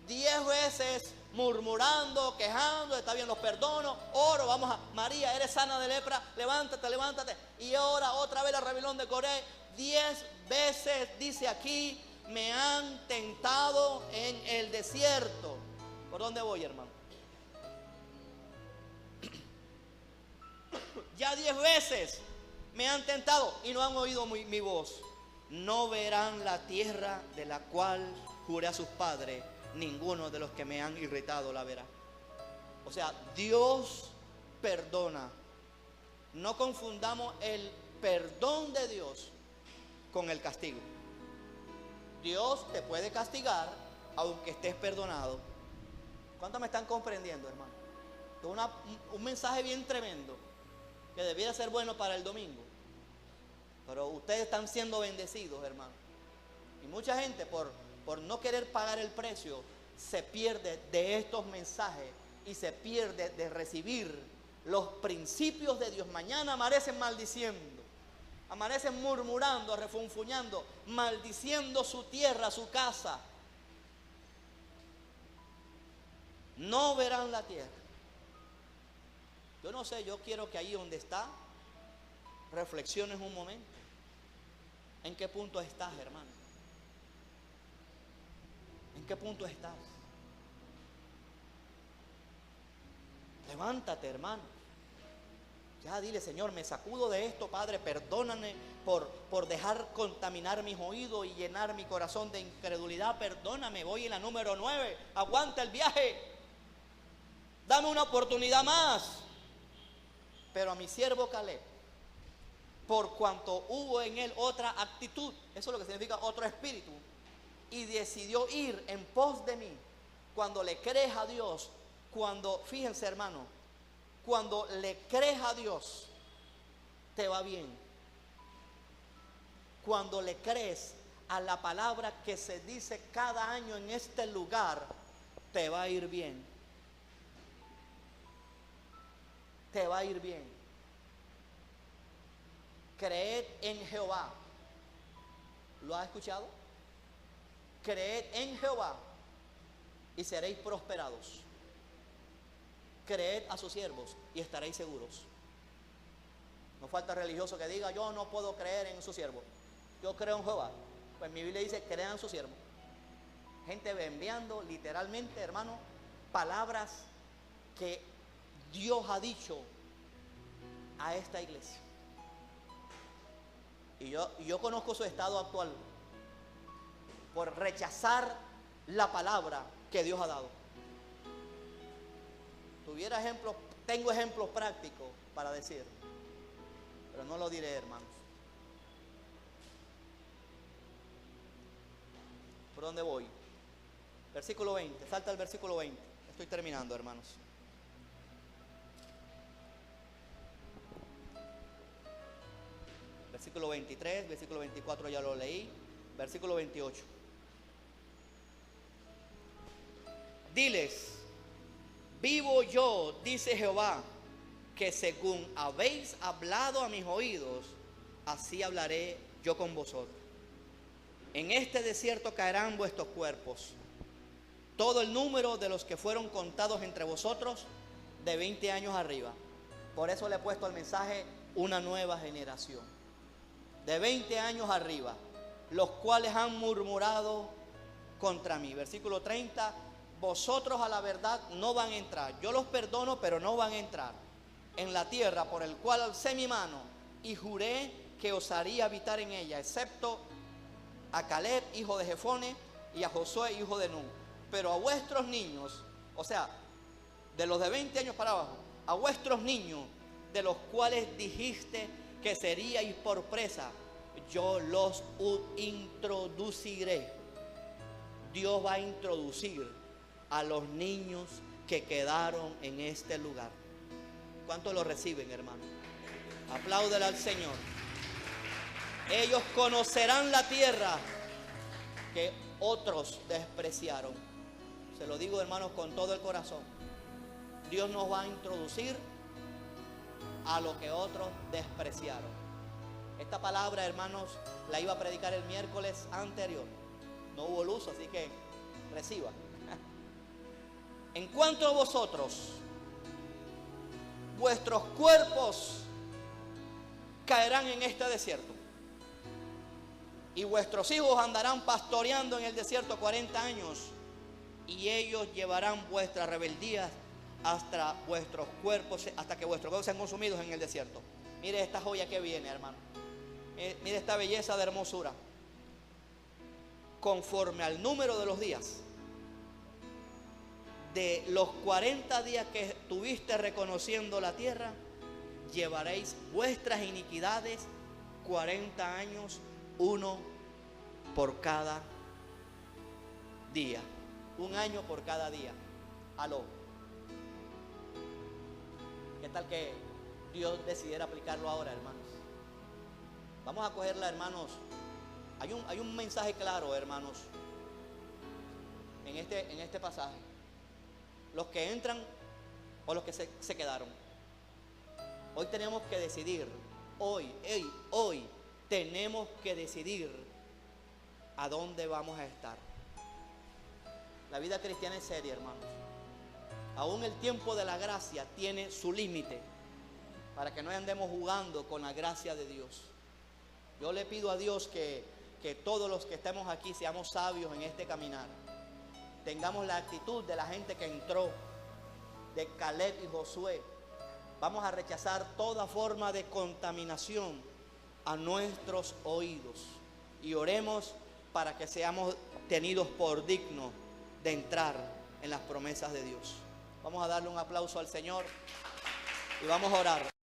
10 veces murmurando, quejando, está bien, los perdono, oro, vamos a, María, eres sana de lepra, levántate, levántate. Y ahora otra vez la rebelión de Coré. 10 veces, dice aquí, me han tentado en el desierto. ¿Por dónde voy, hermano? Ya 10 veces me han tentado y no han oído mi voz. No verán la tierra de la cual juré a sus padres. Ninguno de los que me han irritado la verá. O sea, Dios perdona. No confundamos el perdón de Dios con el castigo. Dios te puede castigar aunque estés perdonado. ¿Cuántos me están comprendiendo, hermano? Un mensaje bien tremendo que debiera ser bueno para el domingo. Pero ustedes están siendo bendecidos, hermano. Y mucha gente por no querer pagar el precio se pierde de estos mensajes y se pierde de recibir los principios de Dios. Mañana amanecen maldiciendo, amanecen murmurando, refunfuñando, maldiciendo su tierra, su casa. No verán la tierra. Yo no sé, yo quiero que ahí donde está reflexiones un momento. ¿En qué punto estás, hermano? ¿En qué punto estás? Levántate, hermano. Ya dile, Señor, me sacudo de esto, Padre, perdóname por dejar contaminar mis oídos y llenar mi corazón de incredulidad. Perdóname, voy en la número 9. Aguanta el viaje. Dame una oportunidad más. Pero a mi siervo Caleb, por cuanto hubo en él otra actitud, eso es lo que significa otro espíritu, y decidió ir en pos de mí. Cuando le crees a Dios, fíjense, hermano, cuando le crees a Dios, te va bien. Cuando le crees a la palabra que se dice cada año en este lugar, te va a ir bien. Te va a ir bien. Creed en Jehová. ¿Lo has escuchado? Creed en Jehová y seréis prosperados. Creed a sus siervos y estaréis seguros. No falta religioso que diga, yo no puedo creer en su siervo. Yo creo en Jehová. Pues mi Biblia dice, crean en su siervo. Gente enviando literalmente, hermano, palabras que Dios ha dicho a esta iglesia. Y yo conozco su estado actual por rechazar la palabra que Dios ha dado. Tuviera ejemplos, tengo ejemplos prácticos para decir, pero no lo diré, hermanos. ¿Por dónde voy? Versículo 20, salta el versículo 20. Estoy terminando, hermanos. Versículo 23, versículo 24 ya lo leí, versículo 28. Diles, vivo yo, dice Jehová, que según habéis hablado a mis oídos, así hablaré yo con vosotros. En este desierto caerán vuestros cuerpos, todo el número de los que fueron contados entre vosotros de 20 años arriba. Por eso le he puesto al mensaje una nueva generación, de 20 años arriba, los cuales han murmurado contra mí. Versículo 30, vosotros a la verdad no van a entrar. Yo los perdono, pero no van a entrar en la tierra por el cual alcé mi mano y juré que os haría habitar en ella, excepto a Caleb, hijo de Jefone, y a Josué, hijo de Nun. Pero a vuestros niños, o sea, de los de 20 años para abajo, a vuestros niños, de los cuales dijiste que seríais por presa, yo los introduciré. Dios va a introducir a los niños que quedaron en este lugar. ¿Cuántos lo reciben, hermano? Apláudele al Señor. Ellos conocerán la tierra que otros despreciaron. Se lo digo, hermanos, con todo el corazón. Dios nos va a introducir a lo que otros despreciaron. Esta palabra, hermanos, la iba a predicar el miércoles anterior. No hubo luz, así que reciba. En cuanto a vosotros, vuestros cuerpos caerán en este desierto, y vuestros hijos andarán pastoreando en el desierto 40 años, y ellos llevarán vuestras rebeldías hasta vuestros cuerpos, hasta que vuestros cuerpos sean consumidos en el desierto. Mire esta joya que viene, hermano. Mire esta belleza de hermosura. Conforme al número de los días, de los 40 días que estuviste reconociendo la tierra, llevaréis vuestras iniquidades 40 años, uno por cada día. Un año por cada día. Aló. ¿Qué tal que Dios decidiera aplicarlo ahora, hermanos? Vamos a cogerla, hermanos. Hay un mensaje claro, hermanos, en este pasaje. Los que entran o los que se quedaron. Hoy tenemos que decidir. Hoy tenemos que decidir a dónde vamos a estar. La vida cristiana es seria, hermanos. Aún el tiempo de la gracia tiene su límite, para que no andemos jugando con la gracia de Dios. Yo le pido a Dios que todos los que estemos aquí seamos sabios en este caminar. Tengamos la actitud de la gente que entró, de Caleb y Josué. Vamos a rechazar toda forma de contaminación a nuestros oídos, y oremos para que seamos tenidos por dignos de entrar en las promesas de Dios. Vamos a darle un aplauso al Señor y vamos a orar.